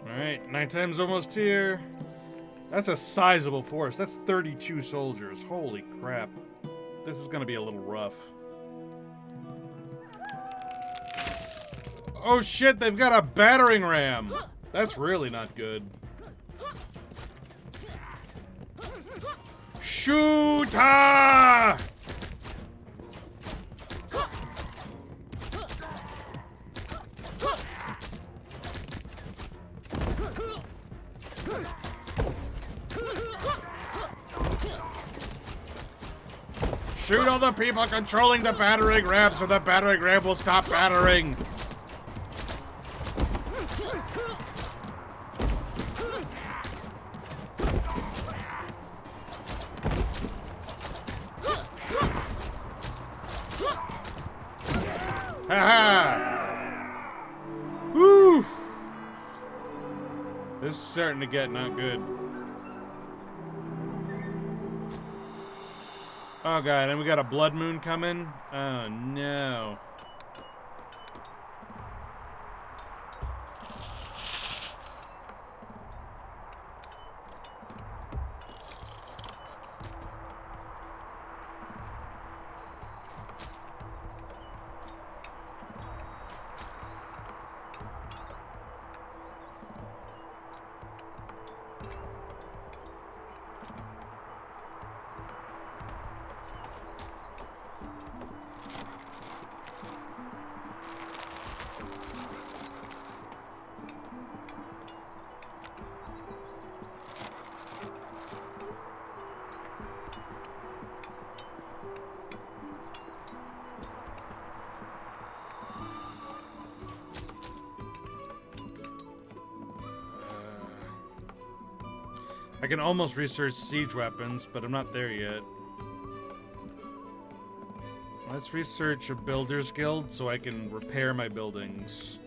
Alright, nighttime's almost here. That's a sizable force. That's 32 soldiers. Holy crap. This is gonna be a little rough. Oh shit, they've got a battering ram! That's really not good. Shoot-ah! Shoot all the people controlling the battering ram so the battering ram will stop battering. Ha-ha! Woo! This is starting to get not good. Oh god, and we got a blood moon coming? Oh no. I can almost research siege weapons, but I'm not there yet. Let's research a builder's guild so I can repair my buildings.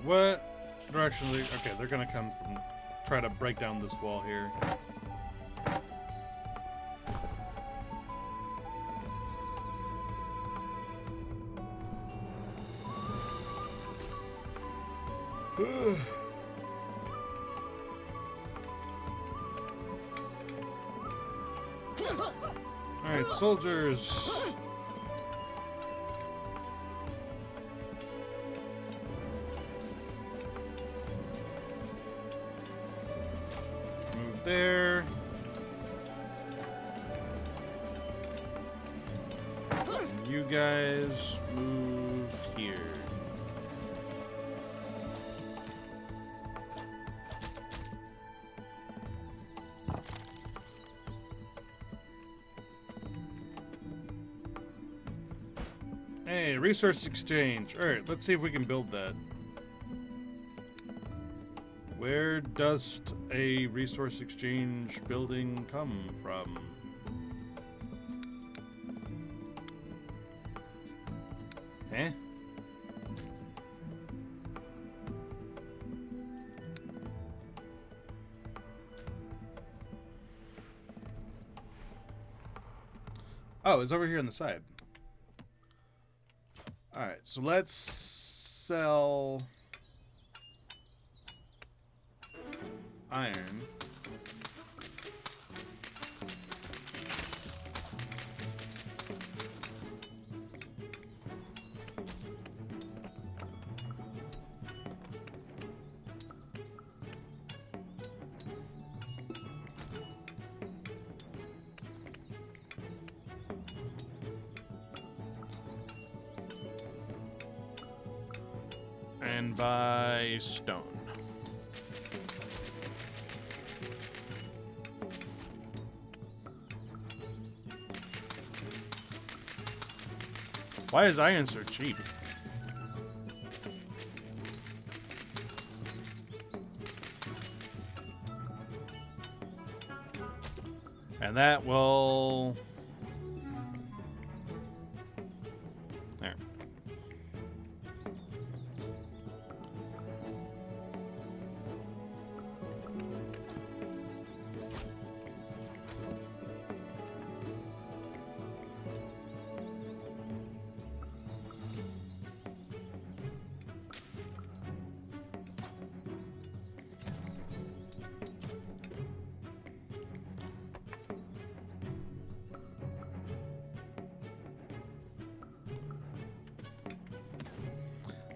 what direction are they? Okay, they're gonna come from. Try to break down this wall here. Alright, soldiers. Move there. And you guys move here. Hey, resource exchange. Alright, let's see if we can build that. Where does a resource exchange building come from? Eh? Oh, it's over here on the side. Alright, so let's sell iron. And buy stone. Why is iron so cheap? And that will... There.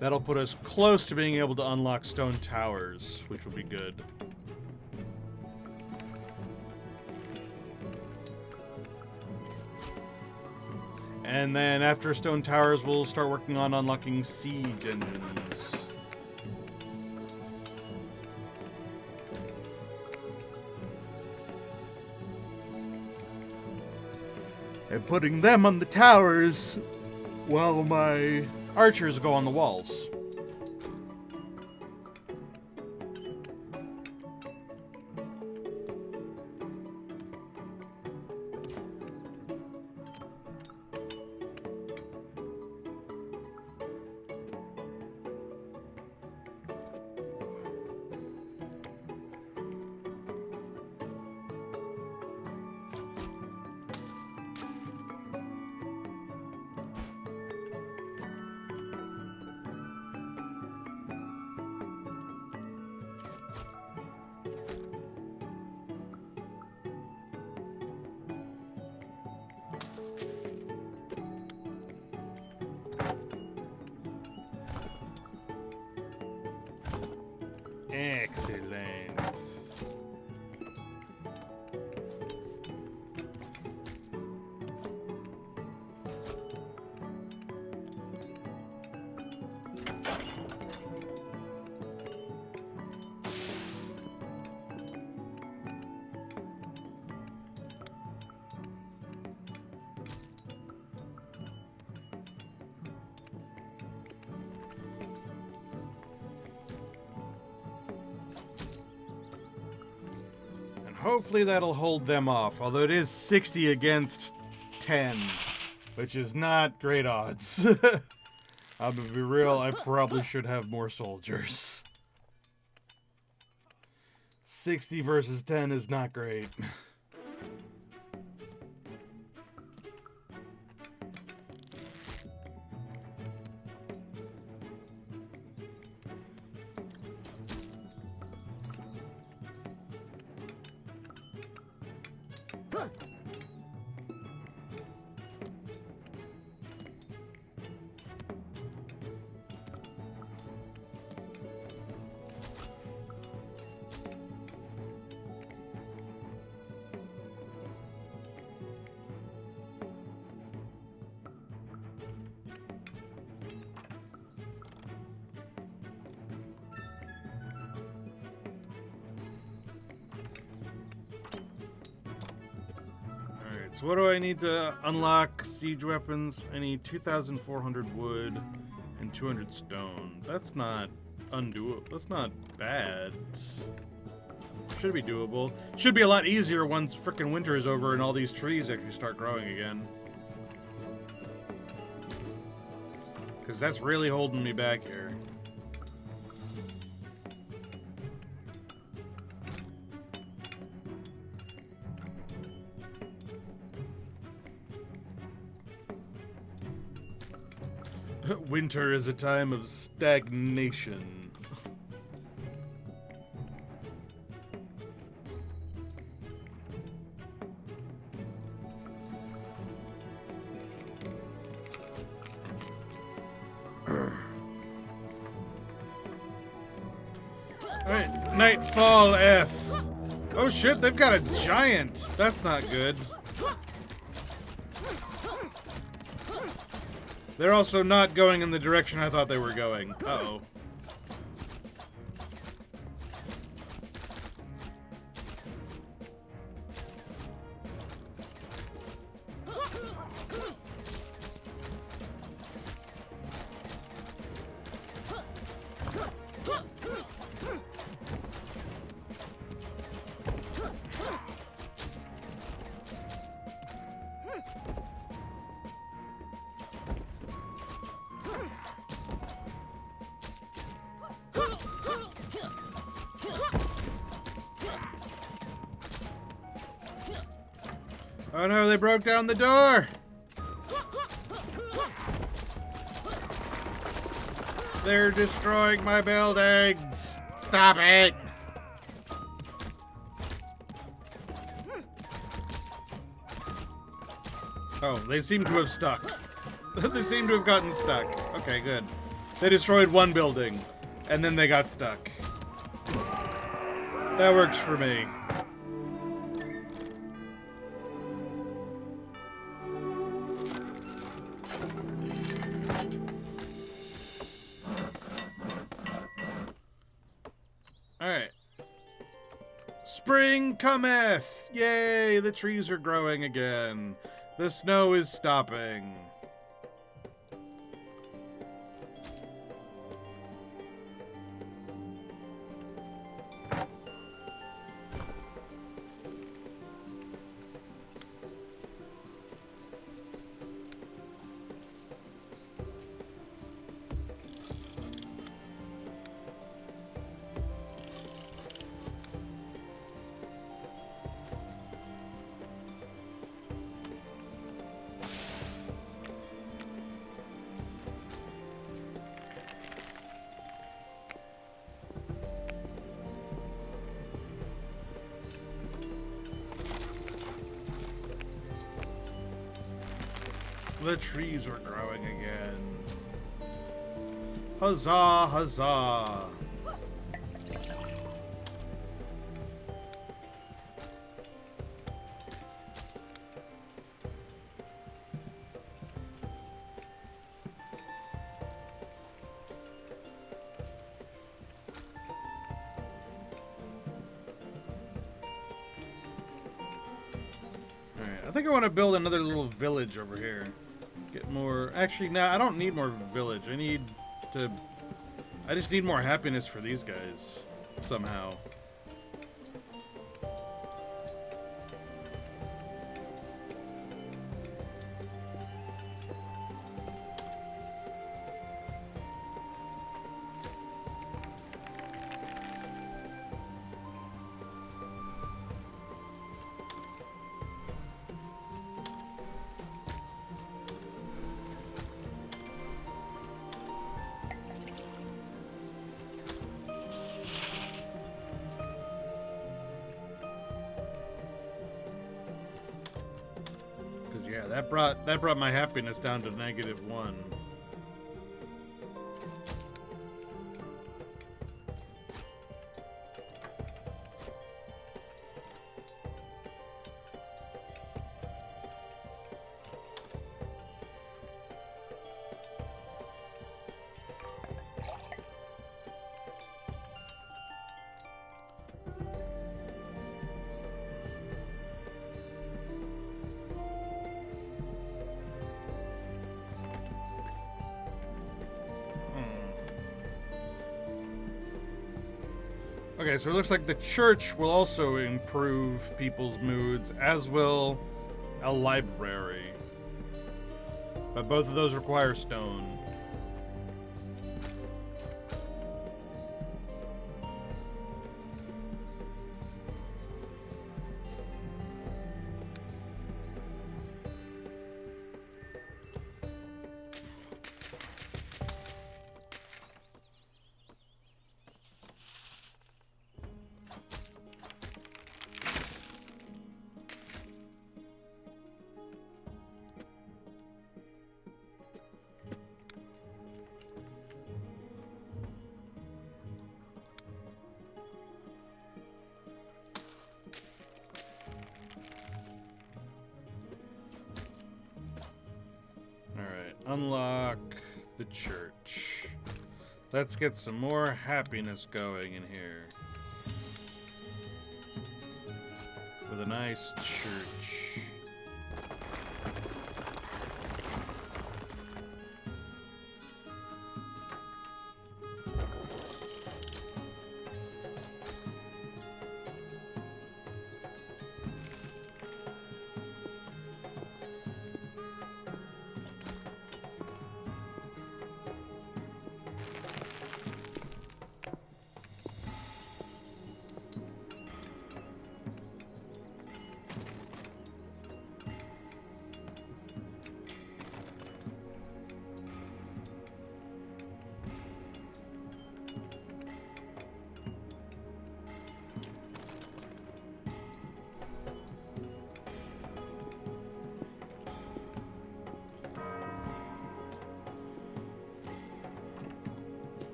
That'll put us close to being able to unlock stone towers, which will be good. And then after stone towers, we'll start working on unlocking siege engines. And putting them on the towers while my archers go on the walls. Excellent. Hopefully that'll hold them off, although it is 60 against 10, which is not great odds. I'm gonna be real, I probably should have more soldiers. 60 versus 10 is not great. So what do I need to unlock siege weapons? I need 2,400 wood and 200 stone. That's not undoable. That's not bad. Should be doable. Should be a lot easier once frickin' winter is over and all these trees actually start growing again. Because that's really holding me back here. Winter is a time of stagnation. Alright, Nightfall F. Oh shit, they've got a giant. That's not good. They're also not going in the direction I thought they were going. Uh-oh. Oh no, they broke down the door! They're destroying my buildings! Stop it! Oh, they seem to have stuck. They seem to have gotten stuck. Okay, good. They destroyed one building, and then they got stuck. That works for me. Alright. Spring cometh! Yay, the trees are growing again. The snow is stopping. The trees are growing again. Huzzah, huzzah. Alright, I think I want to build another little village over here. Get more... Actually, no, I don't need more village. I need to... I just need more happiness for these guys. Somehow. Yeah, that brought my happiness down to -1. Okay, so it looks like the church will also improve people's moods, as will a library. But both of those require stone. Unlock the church. Let's get some more happiness going in here. With a nice church.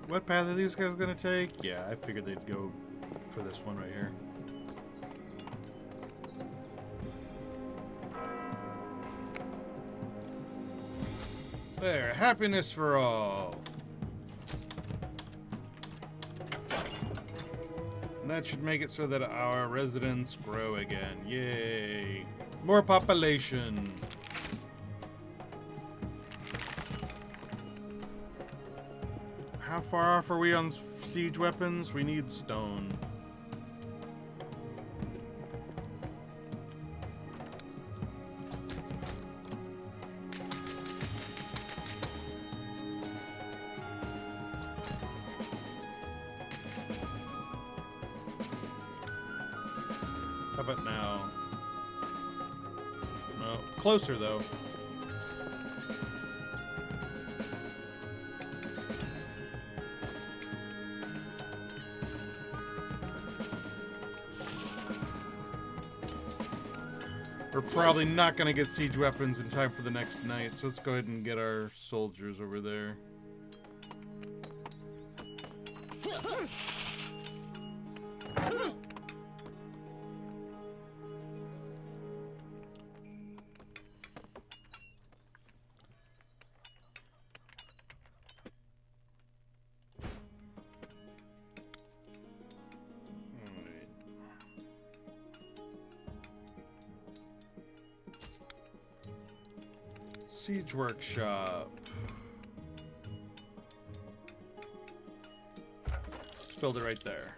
What path are these guys gonna take? Yeah, I figured they'd go for this one right here. There, happiness for all. And that should make it so that our residents grow again. Yay! More population. How far off are we on siege weapons? We need stone. How about now? No, closer though. We're probably not going to get siege weapons in time for the next night, so let's go ahead and get our soldiers over there. Siege workshop. Let's build it right there.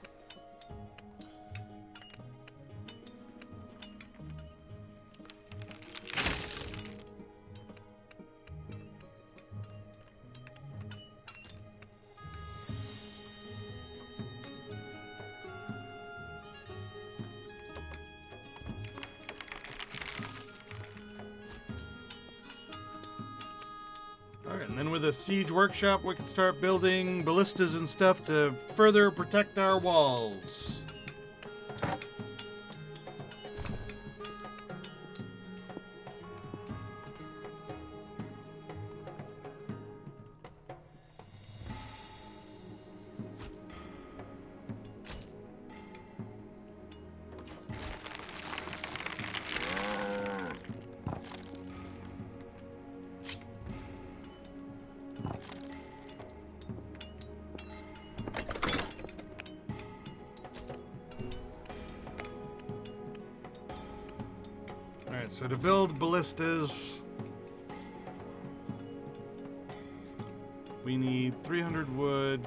And then with a siege workshop, we can start building ballistas and stuff to further protect our walls. Alright, so to build ballistas, we need 300 wood,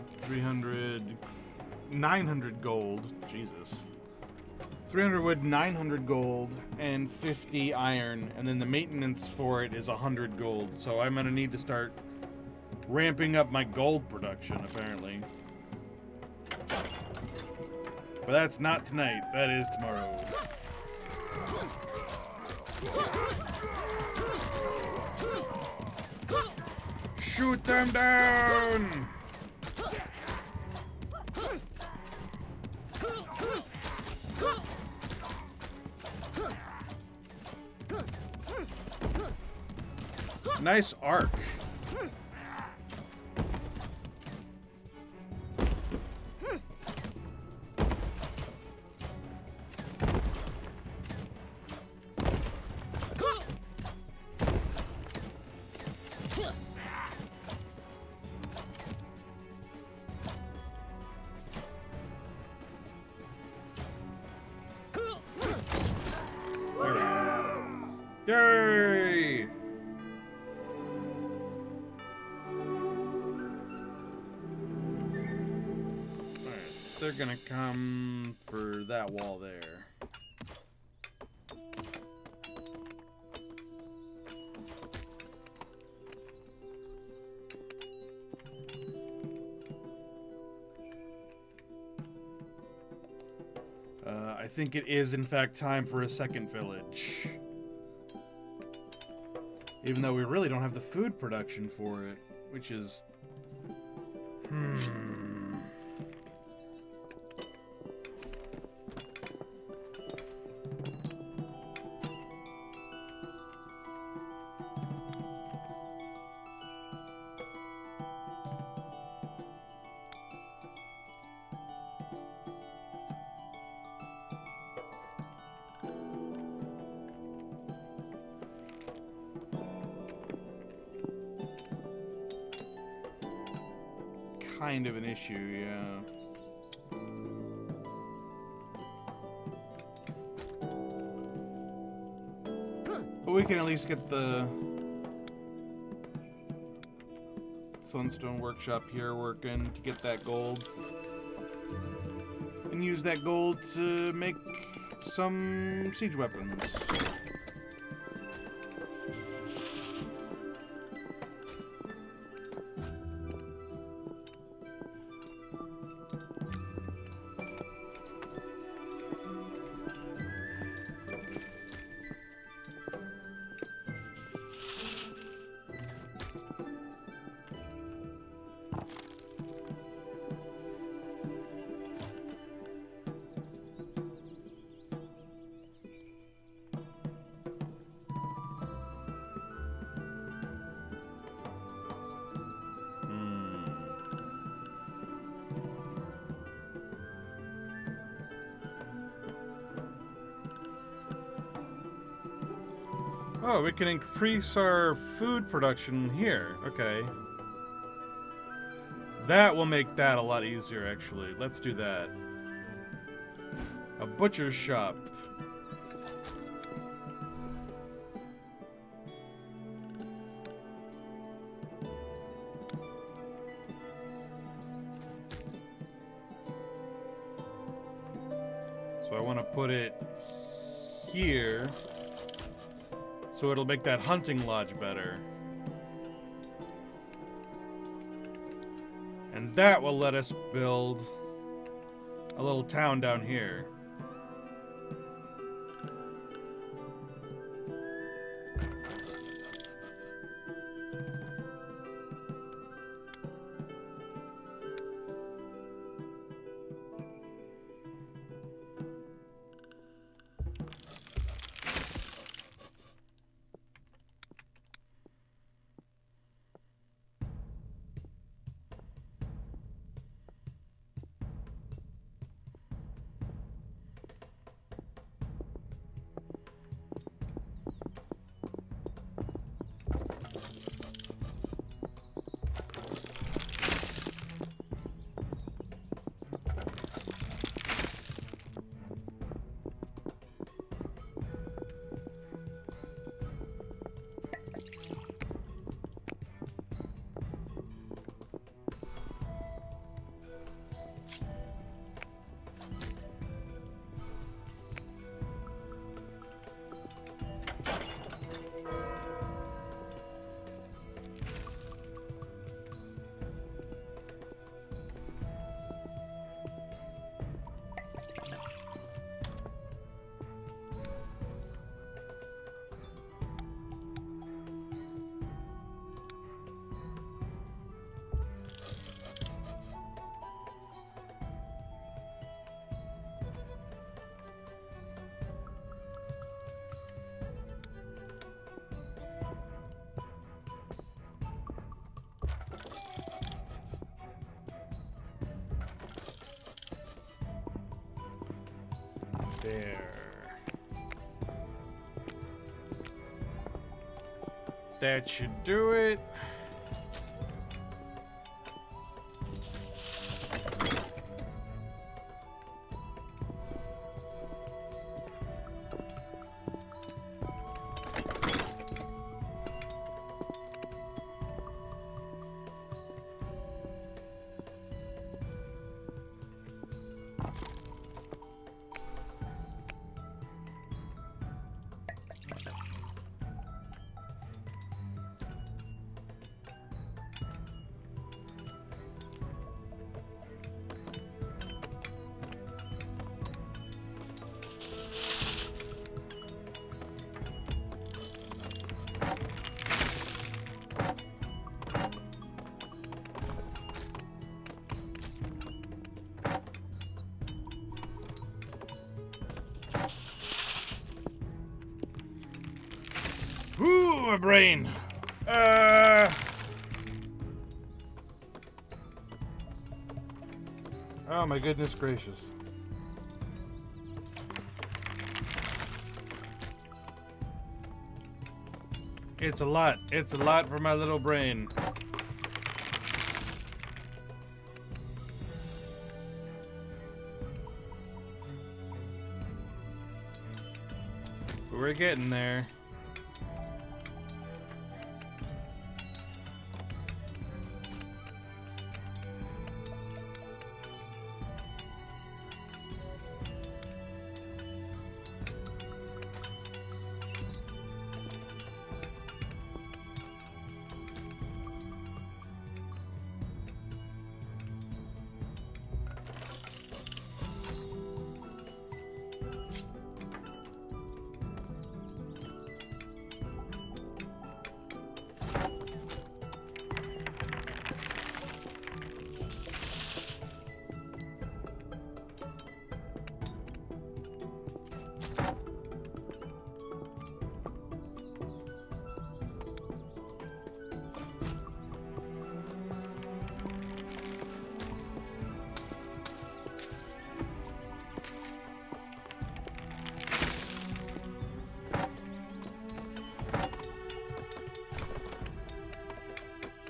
900 gold, Jesus. 300 wood, 900 gold, and 50 iron, and then the maintenance for it is 100 gold. So I'm gonna need to start ramping up my gold production, apparently. But that's not tonight, that is tomorrow. Shoot them down! Nice arc. Yay! Alright, they're gonna come for that wall there. I think it is in fact time for a second village. Even though we really don't have the food production for it, which is... kind of an issue, yeah. But we can at least get the Sunstone Workshop here working to get that gold. And use that gold to make some siege weapons. Oh, we can increase our food production here. Okay. That will make that a lot easier, actually. Let's do that. A butcher's shop. So I want to put it here. So it'll make that hunting lodge better. And that will let us build a little town down here. There. That should do it. Ooh, my brain. Oh my goodness gracious. It's a lot. It's a lot for my little brain. But we're getting there.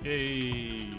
Yay.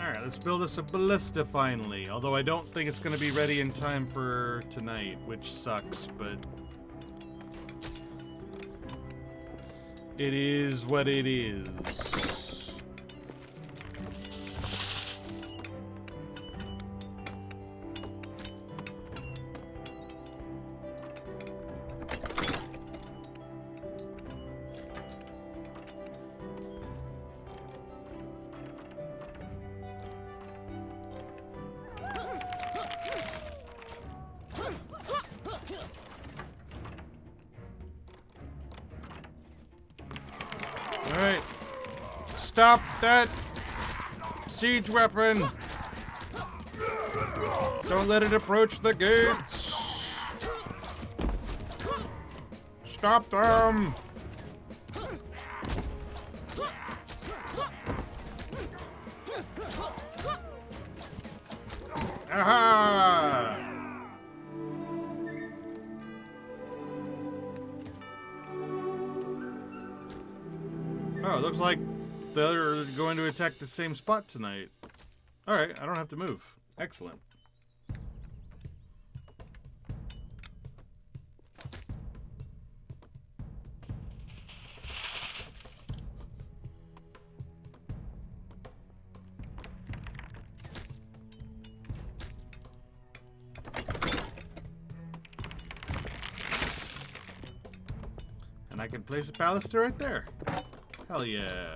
Alright, let's build us a ballista finally. Although I don't think it's going to be ready in time for tonight, which sucks, but... it is what it is. Alright. Stop that siege weapon. Don't let it approach the gates. Stop them. Aha! Oh, it looks like they're going to attack the same spot tonight. Alright, I don't have to move. Excellent. And I can place a ballista right there. Hell yeah.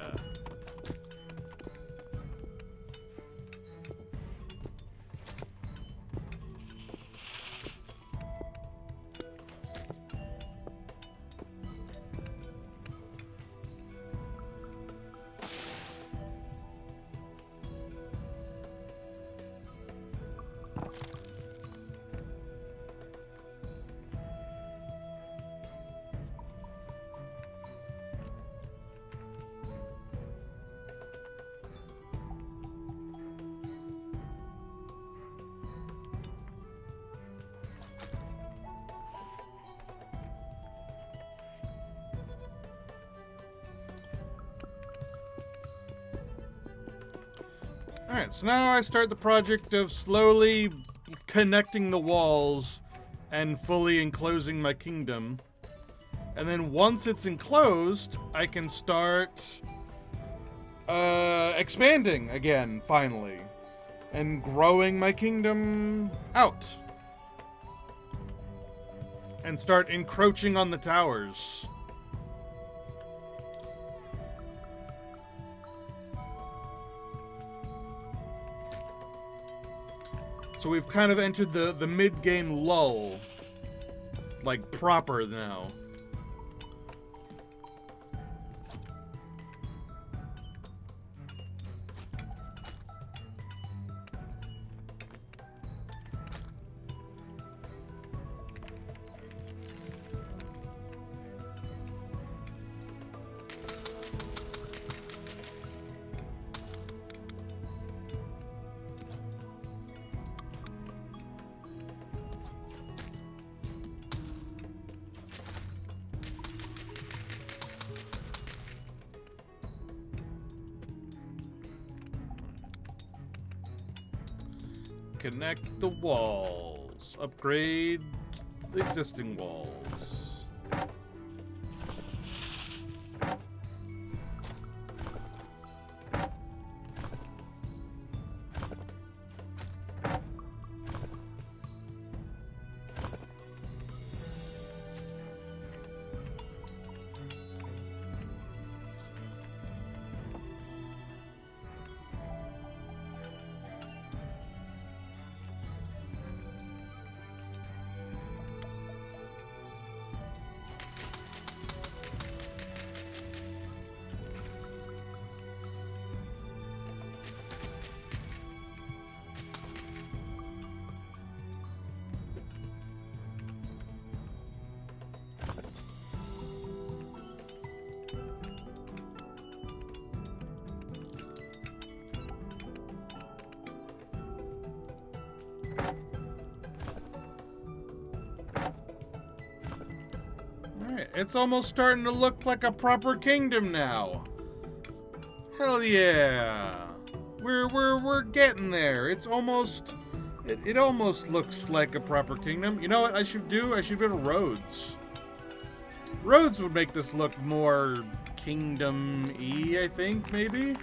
Alright, so now I start the project of slowly connecting the walls and fully enclosing my kingdom. And then once it's enclosed, I can start expanding again, finally. And growing my kingdom out. And start encroaching on the towers. So we've kind of entered the mid-game lull. Like, proper now. Connect the walls. Upgrade the existing walls. Alright, it's almost starting to look like a proper kingdom now. Hell yeah. We're getting there. It's almost it almost looks like a proper kingdom. You know what I should do? I should build roads. Roads would make this look more kingdom-y, I think, maybe?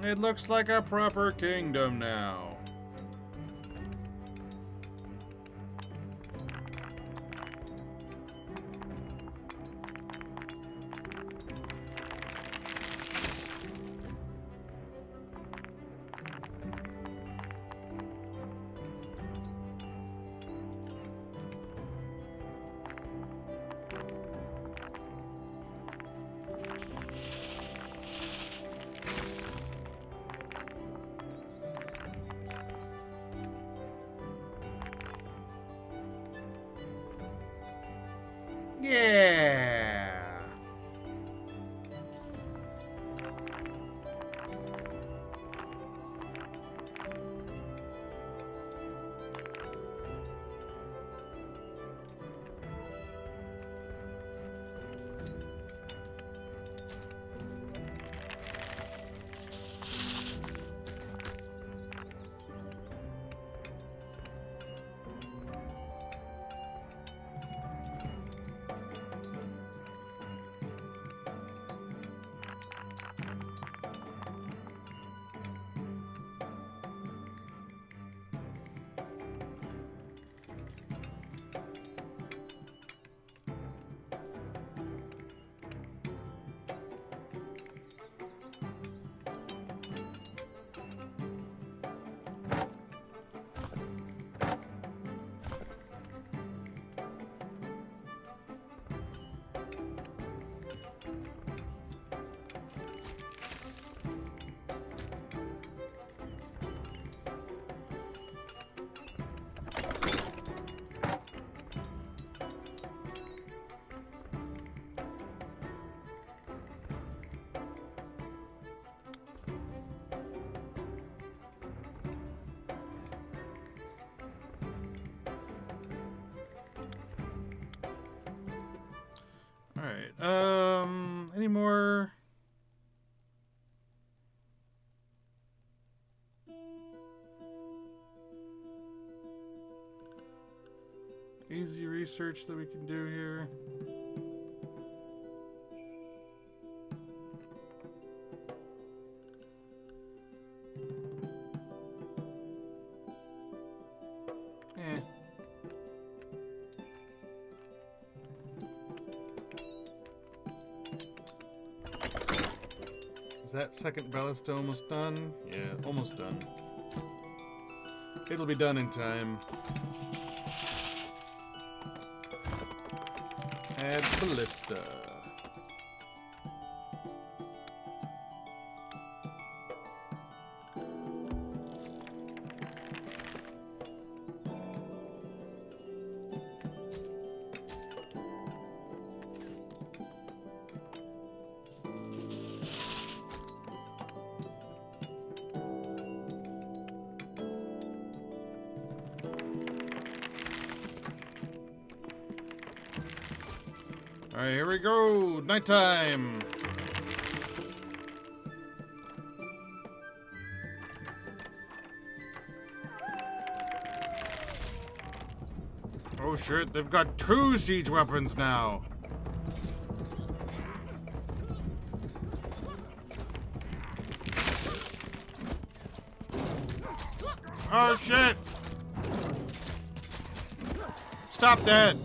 It looks like a proper kingdom now. Yeah. Alright, any more? Easy research that we can do here. Eh. Is that second ballista almost done? Yeah, almost done. It'll be done in time. Add ballista. Alright, here we go! Nighttime! Oh shit, they've got 2 siege weapons now! Oh shit! Stop that!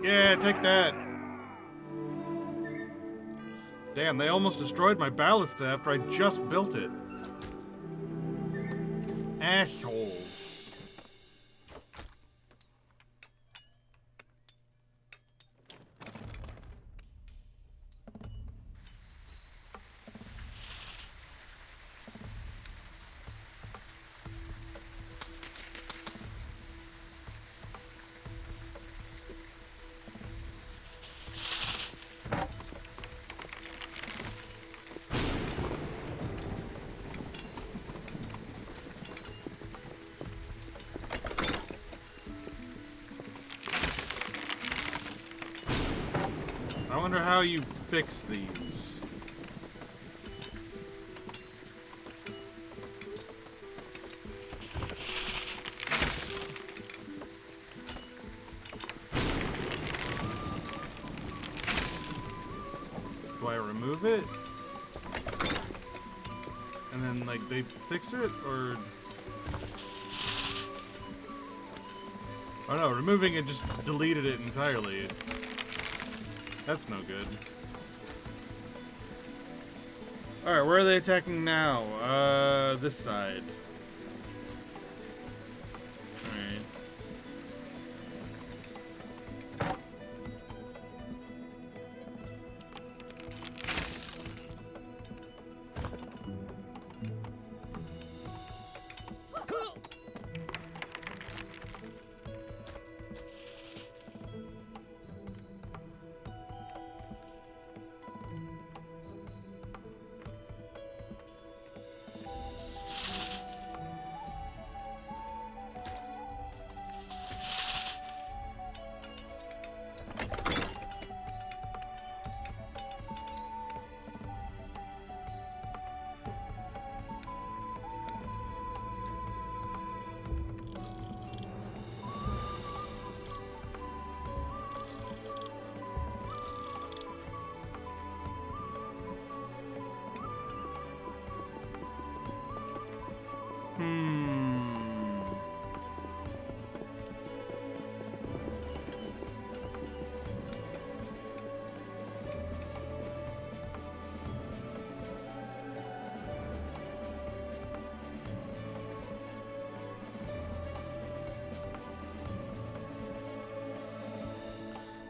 Yeah, take that. Damn, they almost destroyed my ballista after I just built it. Assholes. I wonder how you fix these. Do I remove it? And then, like, they fix it? Or... Oh no, removing it just deleted it entirely. That's no good. Alright, where are they attacking now? This side. Alright.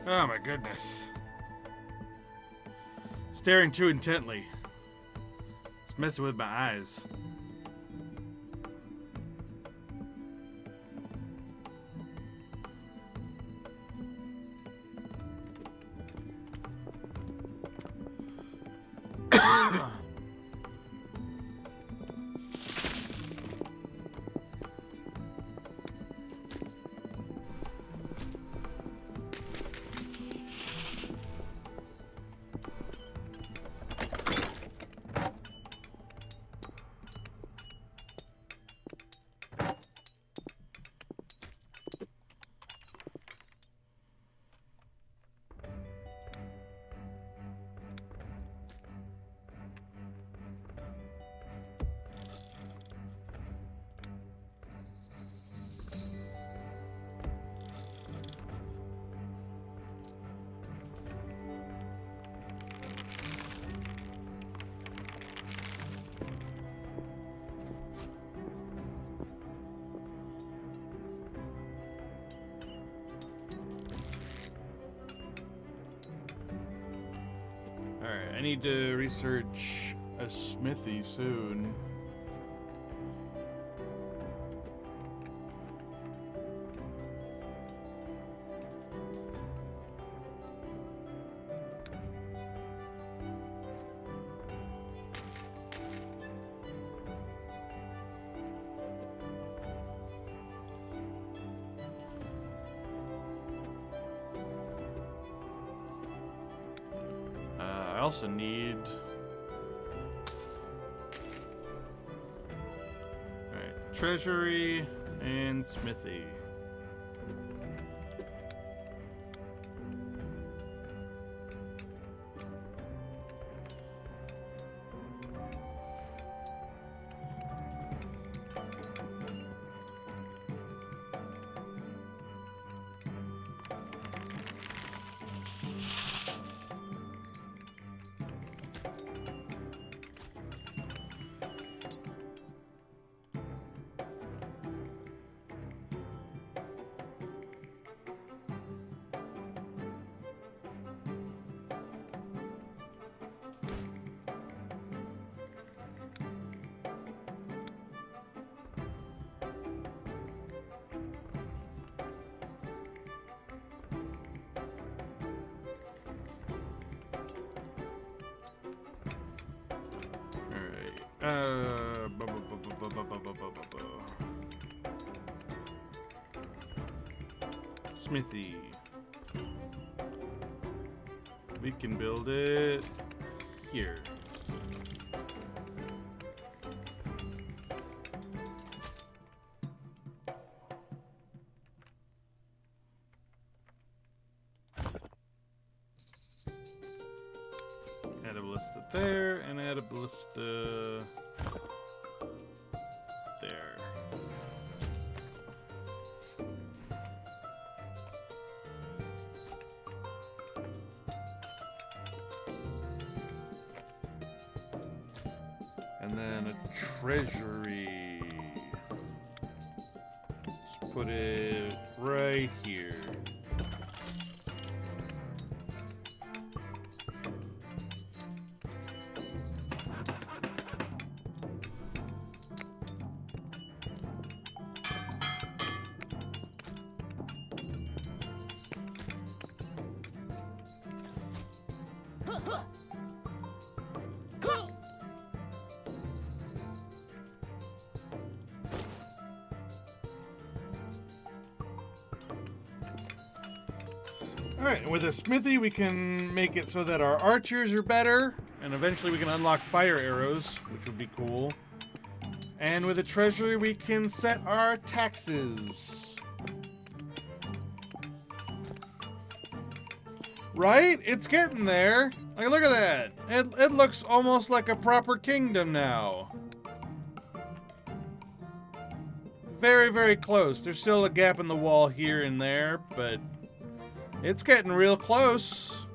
Oh my goodness. Staring too intently. It's messing with my eyes. Alright, I need to research a smithy soon. I also need... Alright, treasury and smithy. Smithy. We can build it here. Add a ballista there, and add a ballista there. And then a treasury. Let's put it right here. Alright, and with a smithy we can make it so that our archers are better, and eventually we can unlock fire arrows, which would be cool. And with a treasury we can set our taxes. Right? It's getting there. Like, look at that. It looks almost like a proper kingdom now. Very, very close. There's still a gap in the wall here and there, but it's getting real close.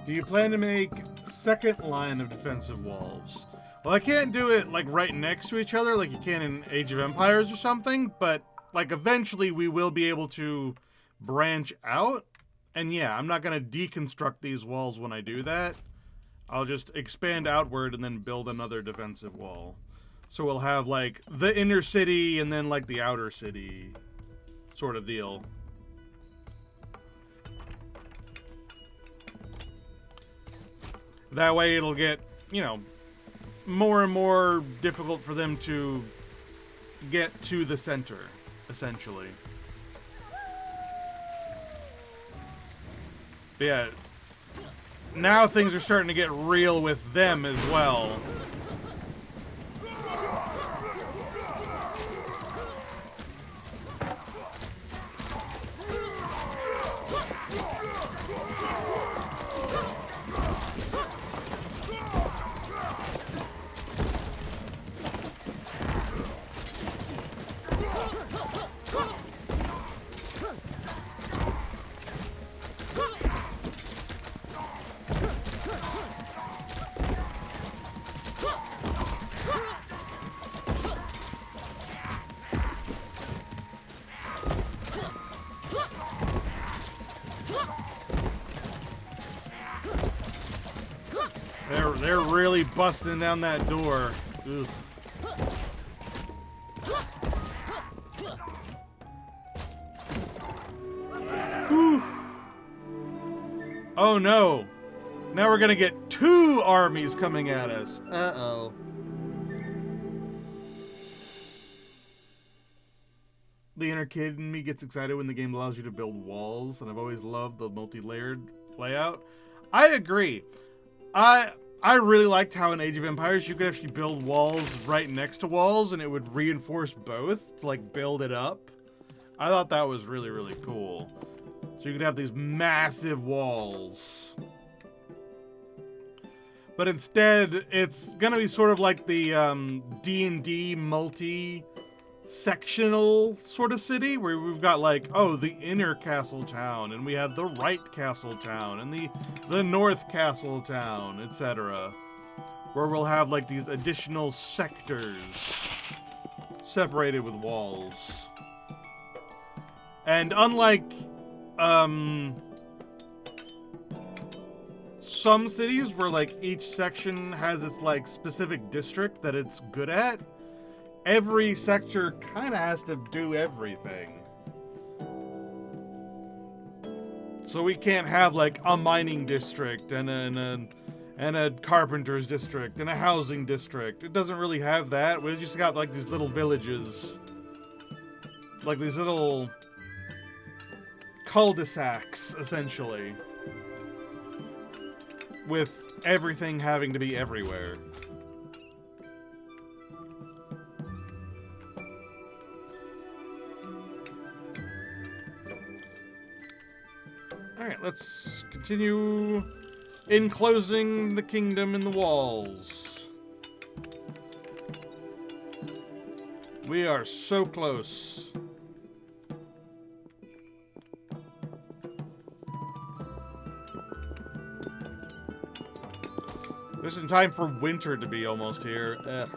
Do you plan to make second line of defensive walls? Well, I can't do it like right next to each other like you can in Age of Empires or something, but like eventually we will be able to branch out. And yeah, I'm not going to deconstruct these walls when I do that. I'll just expand outward and then build another defensive wall. So we'll have like the inner city and then like the outer city sort of deal. That way it'll get, you know, more and more difficult for them to get to the center, essentially. But yeah, now things are starting to get real with them as well. They're really busting down that door. Ugh. Whew. Oh no. Now we're gonna get 2 armies coming at us. Uh-oh. The inner kid in me gets excited when the game allows you to build walls, and I've always loved the multi-layered layout. I agree. I really liked how in Age of Empires you could actually build walls right next to walls and it would reinforce both to like build it up. I thought that was really, really cool. So you could have these massive walls. But instead, it's gonna be sort of like the D&D multi-sectional sort of city where we've got like, oh, the inner castle town, and we have the right castle town, and the north castle town, etc. Where we'll have like these additional sectors separated with walls. And unlike some cities where like each section has its like specific district that it's good at, every sector kind of has to do everything. So we can't have like a mining district and a carpenter's district and a housing district. It doesn't really have that. We just got like these little villages, like these little cul-de-sacs, essentially, with everything having to be everywhere. Alright, let's continue enclosing the kingdom in the walls. We are so close. Just in time for winter to be almost here. Ugh.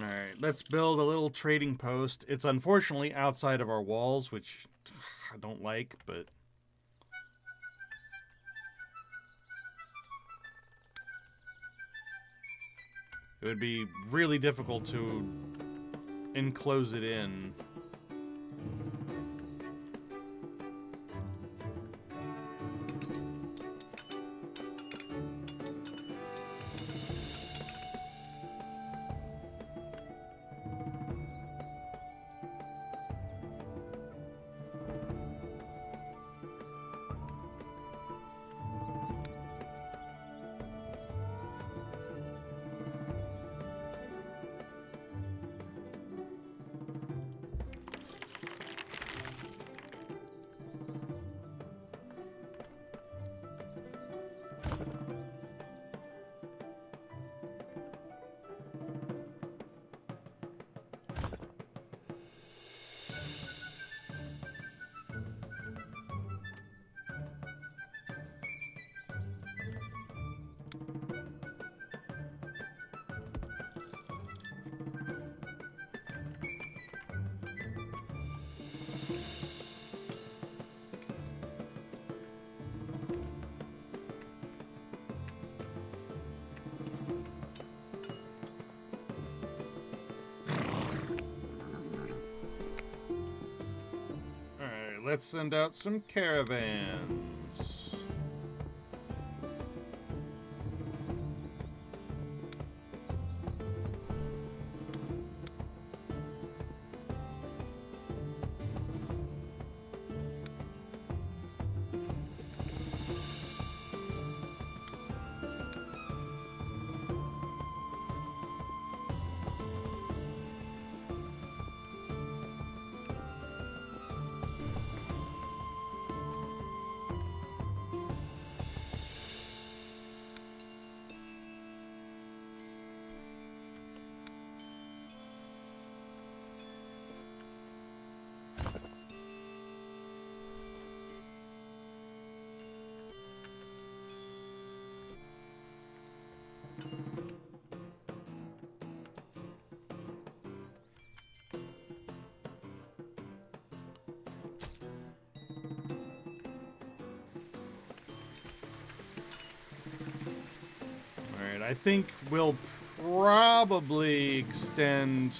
Alright, let's build a little trading post. It's unfortunately outside of our walls, which I don't like, but... it would be really difficult to enclose it in. Let's send out some caravans. I think we'll probably extend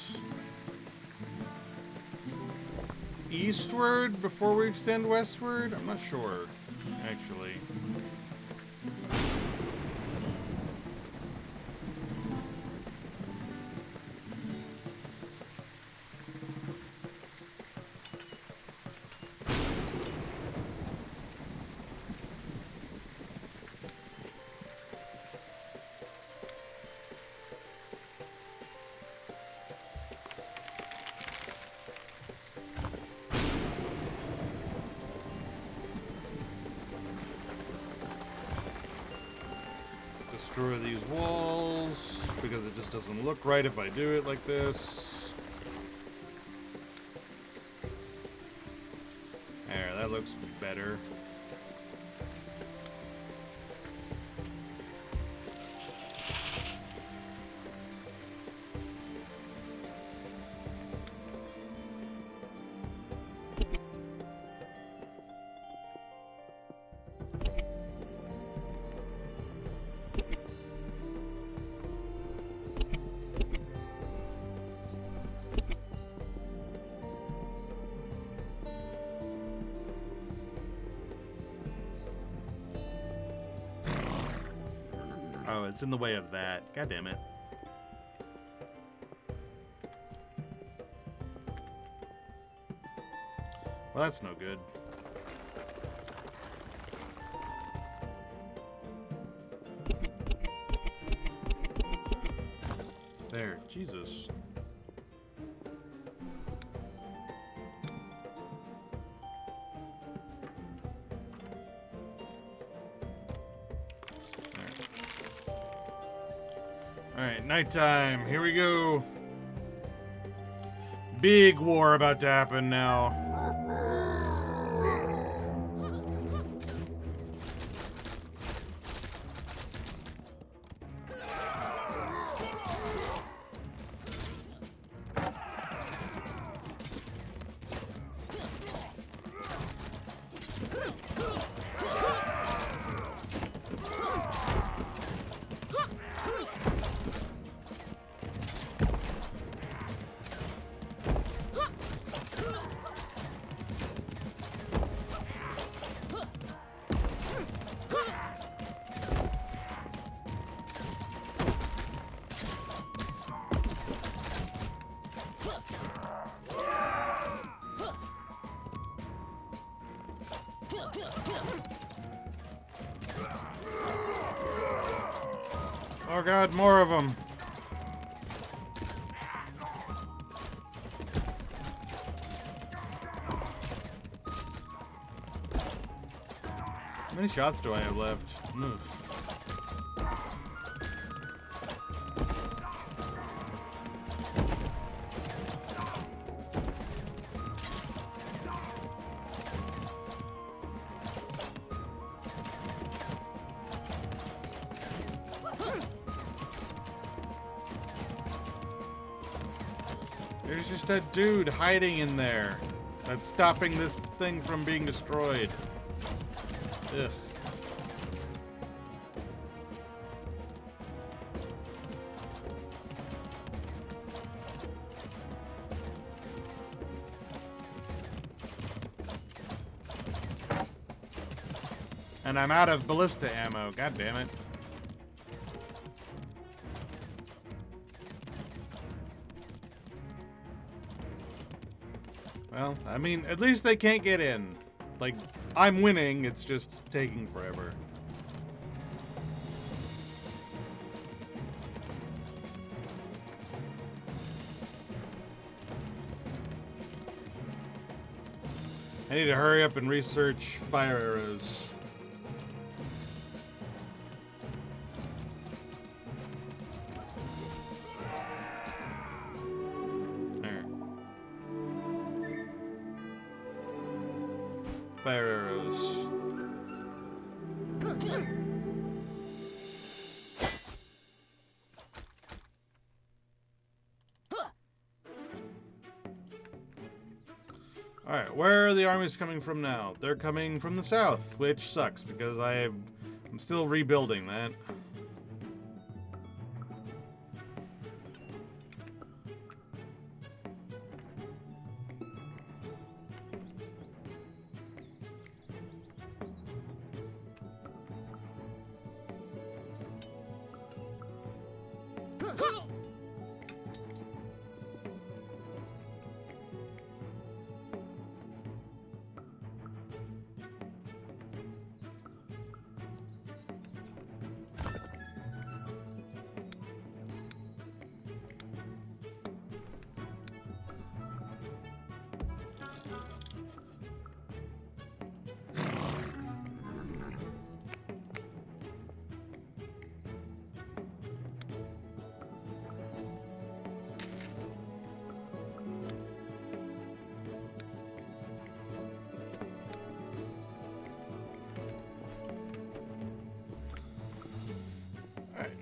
eastward before we extend westward. I'm not sure, actually. Destroy these walls, because it just doesn't look right if I do it like this. There, that looks better. Oh, it's in the way of that. God damn it. Well, that's no good. There, Jesus. Alright, nighttime. Here we go. Big war about to happen now. Oh god, more of them. How many shots do I have left? Oof. There's just a dude hiding in there that's stopping this thing from being destroyed. Ugh. And I'm out of ballista ammo. God damn it. Well, I mean, at least they can't get in. Like, I'm winning, it's just taking forever. I need to hurry up and research fire arrows. Fire arrows. Alright, where are the armies coming from now? They're coming from the south, which sucks because I'm still rebuilding that.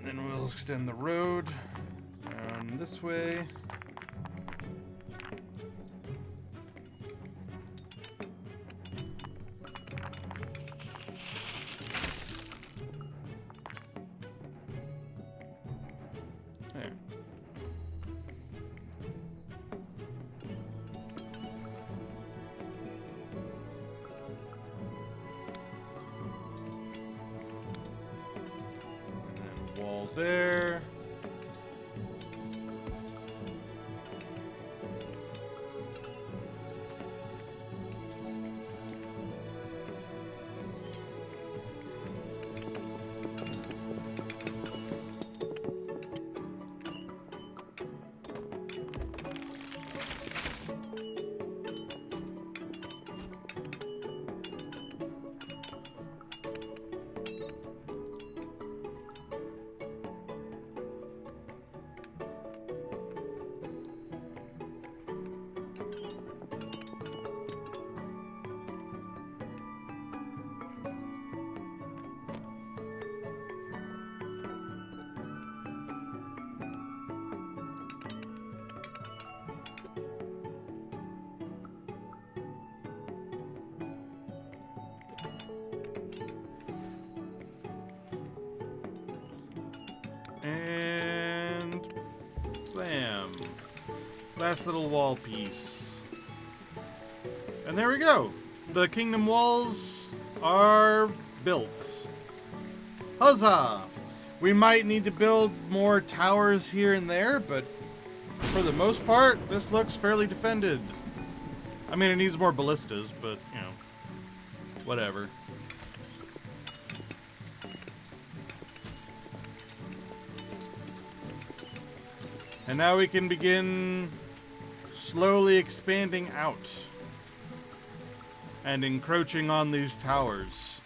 Then we'll extend the road down this way. There. Wall there. And bam. Last little wall piece. And there we go. The kingdom walls are built. Huzzah! We might need to build more towers here and there, but for the most part, this looks fairly defended. I mean, it needs more ballistas, but, you know, whatever. And now we can begin slowly expanding out and encroaching on these towers.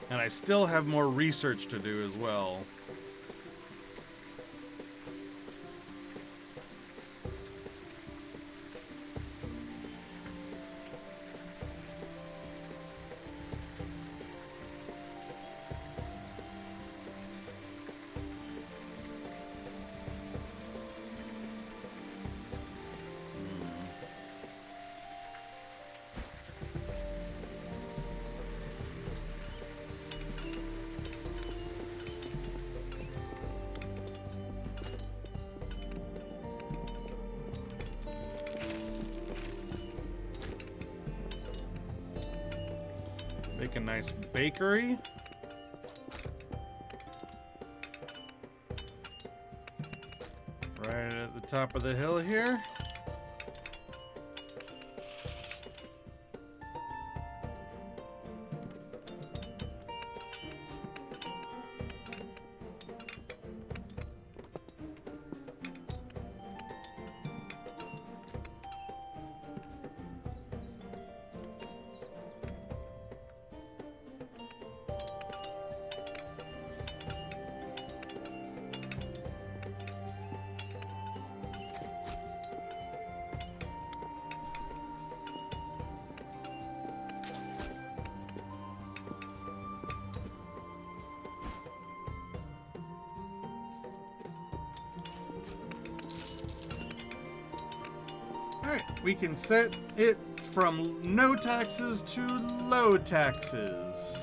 And I still have more research to do as well. Make a nice bakery. Right at the top of the hill here. Alright, we can set it from no taxes to low taxes.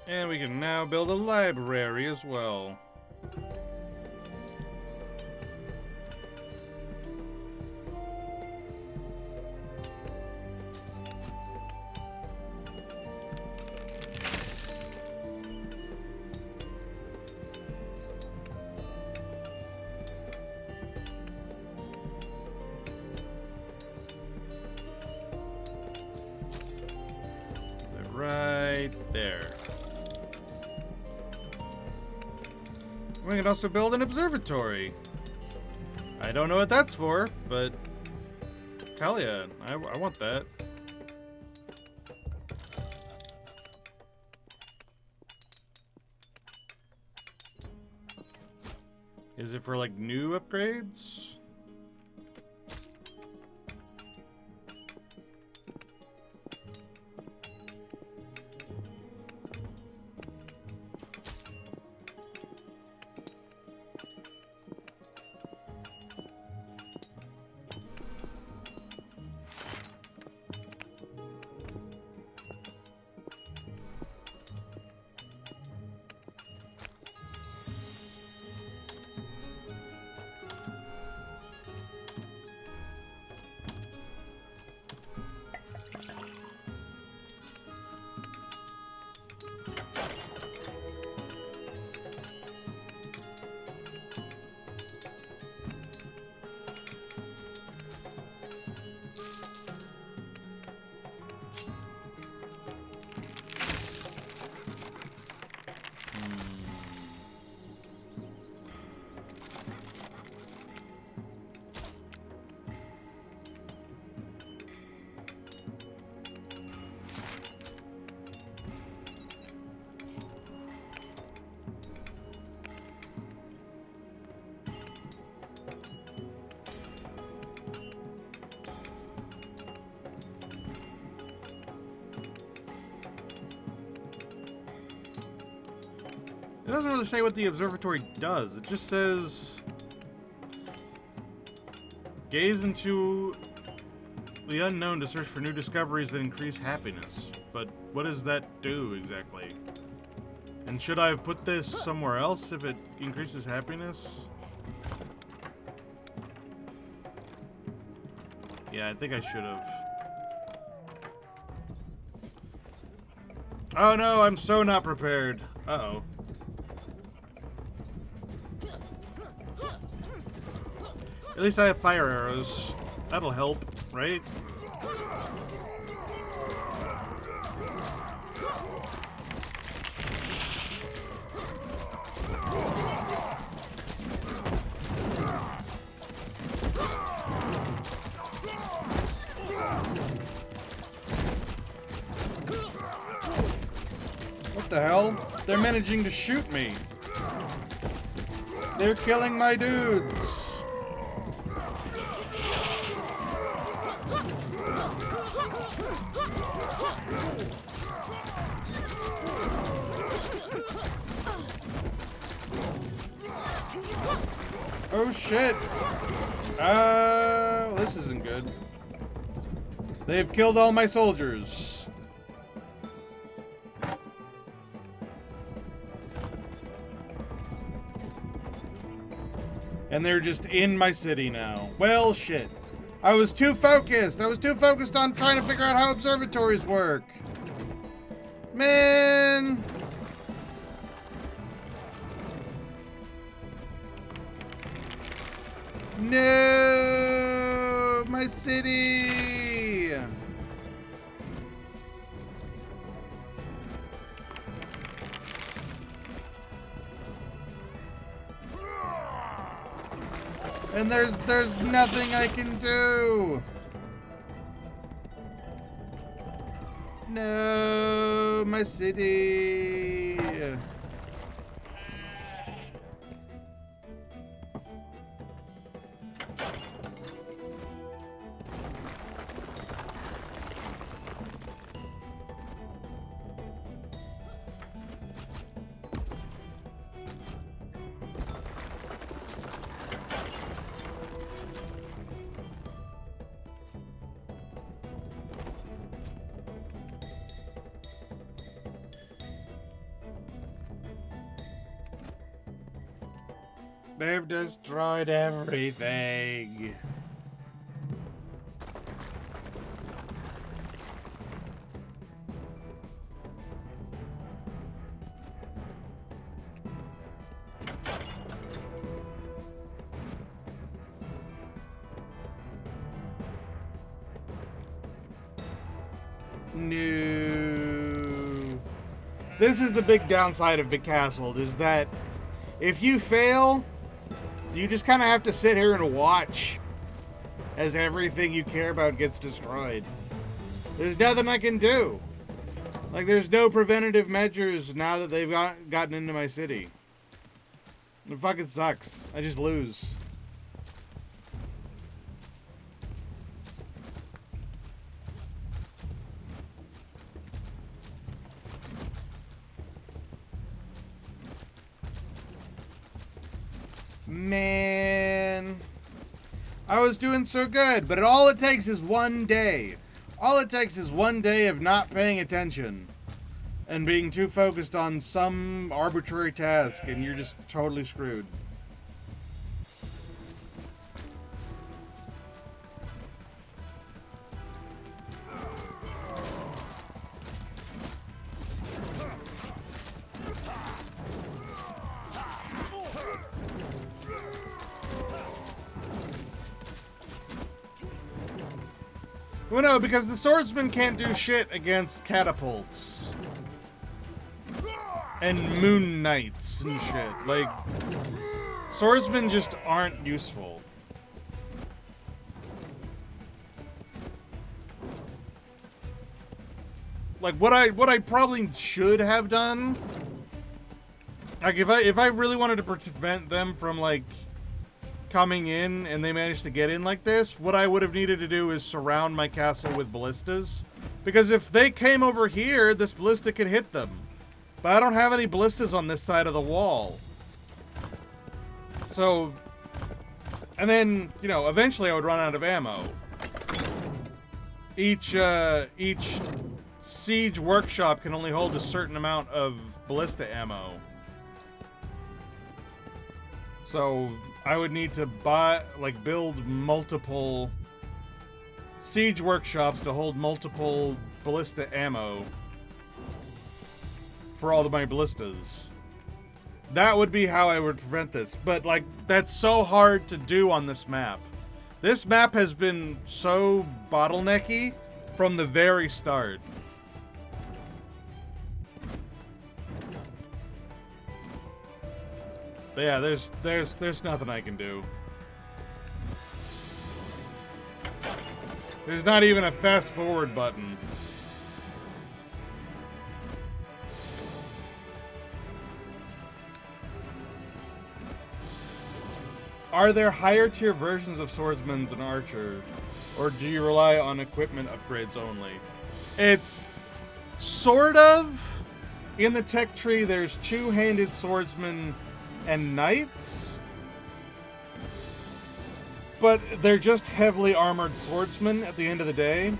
And we can now build a library as well. Right there. We can also build an observatory. I don't know what that's for, but hell yeah, I want that. Is it for like new upgrades? It doesn't really say what the observatory does. It just says... Gaze into the unknown to search for new discoveries that increase happiness. But what does that do exactly? And should I have put this somewhere else if it increases happiness? Yeah, I think I should have. Oh no, I'm so not prepared. Uh-oh. At least I have fire arrows. That'll help, right? What the hell? They're managing to shoot me. They're killing my dudes. Oh shit! This isn't good. They've killed all my soldiers. And they're just in my city now. Well, shit. I was too focused. I was too focused on trying to figure out how observatories work. Man! No! My city! And there's nothing I can do! No! My city! They've destroyed everything. No. This is the big downside of Becastled, is that if you fail, you just kind of have to sit here and watch as everything you care about gets destroyed. There's nothing I can do. Like, there's no preventative measures now that they've gotten into my city. It fucking sucks. I just lose. Man, I was doing so good, but all it takes is one day. All it takes is one day of not paying attention and being too focused on some arbitrary task, and you're just totally screwed. Well, no, because the swordsman can't do shit against catapults. And moon knights and shit. Like, swordsmen just aren't useful. Like, what I probably should have done, like, if I really wanted to prevent them from, like, coming in and they managed to get in like this, what I would have needed to do is surround my castle with ballistas. Because if they came over here, this ballista could hit them. But I don't have any ballistas on this side of the wall. So, and then, you know, eventually I would run out of ammo. Each siege workshop can only hold a certain amount of ballista ammo. So I would need to build multiple siege workshops to hold multiple ballista ammo for all of my ballistas. That would be how I would prevent this. But, like, that's so hard to do on this map. This map has been so bottlenecky from the very start. But yeah, there's nothing I can do. There's not even a fast forward button. Are there higher tier versions of swordsmen and archers, or do you rely on equipment upgrades only? It's sort of. In the tech tree, there's two-handed swordsmen and knights, but they're just heavily armored swordsmen at the end of the day.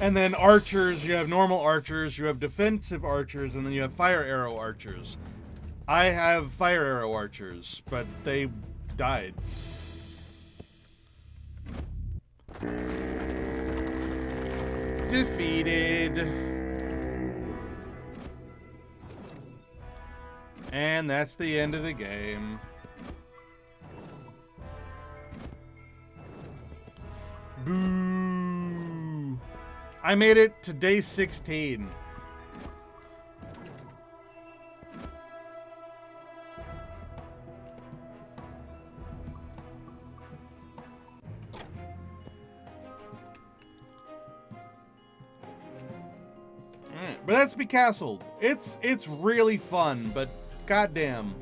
And then archers, you have normal archers, you have defensive archers, and then you have fire arrow archers. I have fire arrow archers, but they died. Defeated. And that's the end of the game. Boo. I made it to day 16. But that's Becastled. It's really fun, but goddamn.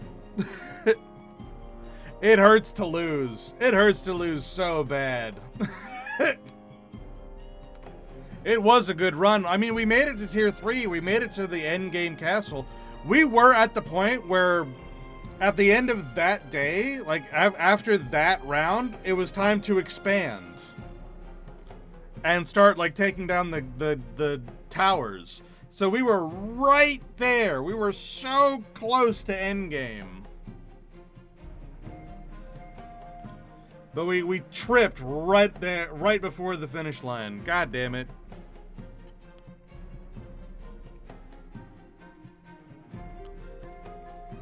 It hurts to lose. It hurts to lose so bad. It was a good run. I mean, we made it to tier 3. We made it to the end game castle. We were at the point where at the end of that day, like after that round, it was time to expand and start like taking down the towers. So we were right there. We were so close to endgame. But we tripped right there, right before the finish line. God damn it.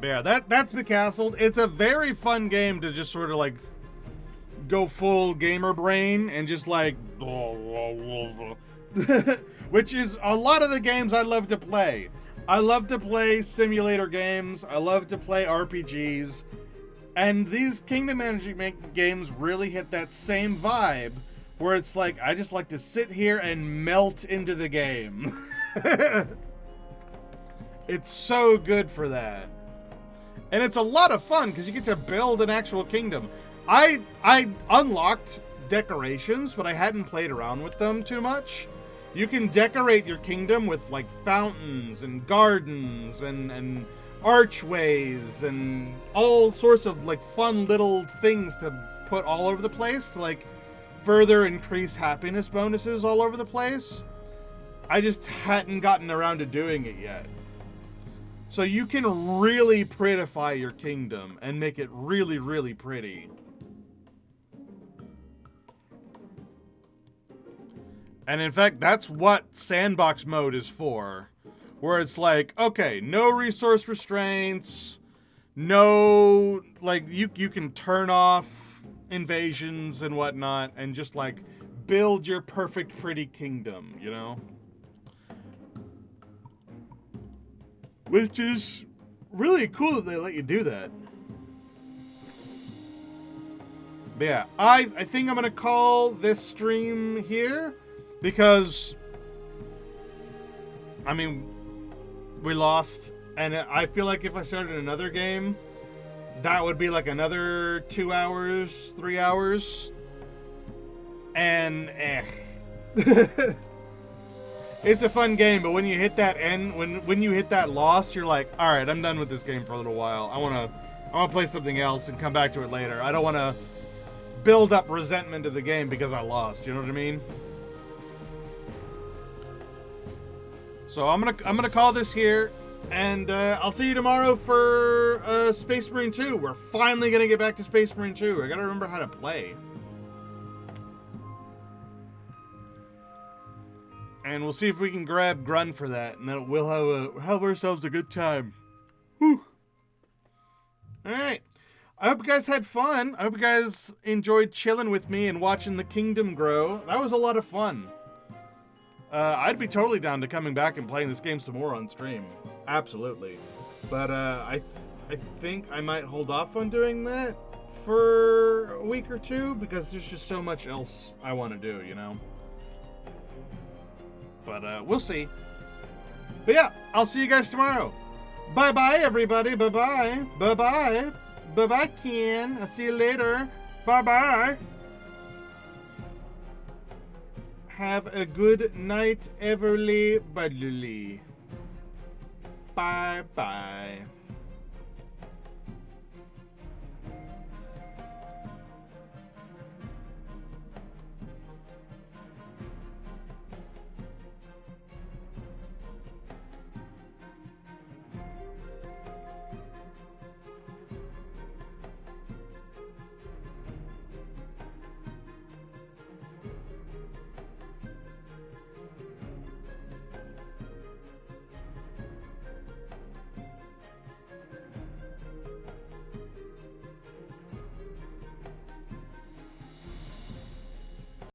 But yeah, that's Becastled. It's a very fun game to just sort of like go full gamer brain and just like which is a lot of the games I love to play. I love to play simulator games. I love to play RPGs. And these kingdom management games really hit that same vibe where it's like, I just like to sit here and melt into the game. It's so good for that. And it's a lot of fun because you get to build an actual kingdom. I unlocked decorations, but I hadn't played around with them too much. You can decorate your kingdom with like fountains and gardens and archways and all sorts of like fun little things to put all over the place to like further increase happiness bonuses all over the place. I just hadn't gotten around to doing it yet. So you can really prettify your kingdom and make it really, really pretty. And in fact, that's what sandbox mode is for. Where it's like, okay, no resource restraints, no, like, you can turn off invasions and whatnot, and just, like, build your perfect pretty kingdom, you know? Which is really cool that they let you do that. But yeah, I think I'm gonna call this stream here, because, I mean, we lost, and I feel like if I started another game, that would be like another 2 hours, 3 hours, and It's a fun game, but when you hit that end, when you hit that loss, you're like, all right, I'm done with this game for a little while. I wanna play something else and come back to it later. I don't wanna build up resentment to the game because I lost. You know what I mean? So I'm gonna call this here, and I'll see you tomorrow for Space Marine 2. We're finally gonna get back to Space Marine 2. I gotta remember how to play. And we'll see if we can grab Grun for that, and then we'll have ourselves a good time. Whew. All right. I hope you guys had fun. I hope you guys enjoyed chilling with me and watching the kingdom grow. That was a lot of fun. I'd be totally down to coming back and playing this game some more on stream. Absolutely. But I think I might hold off on doing that for a week or two because there's just so much else I want to do, you know? But we'll see. But yeah, I'll see you guys tomorrow. Bye-bye, everybody. Bye-bye. Bye-bye. Bye-bye, Ken. I'll see you later. Bye-bye. Have a good night, Everly Budley. Bye-bye.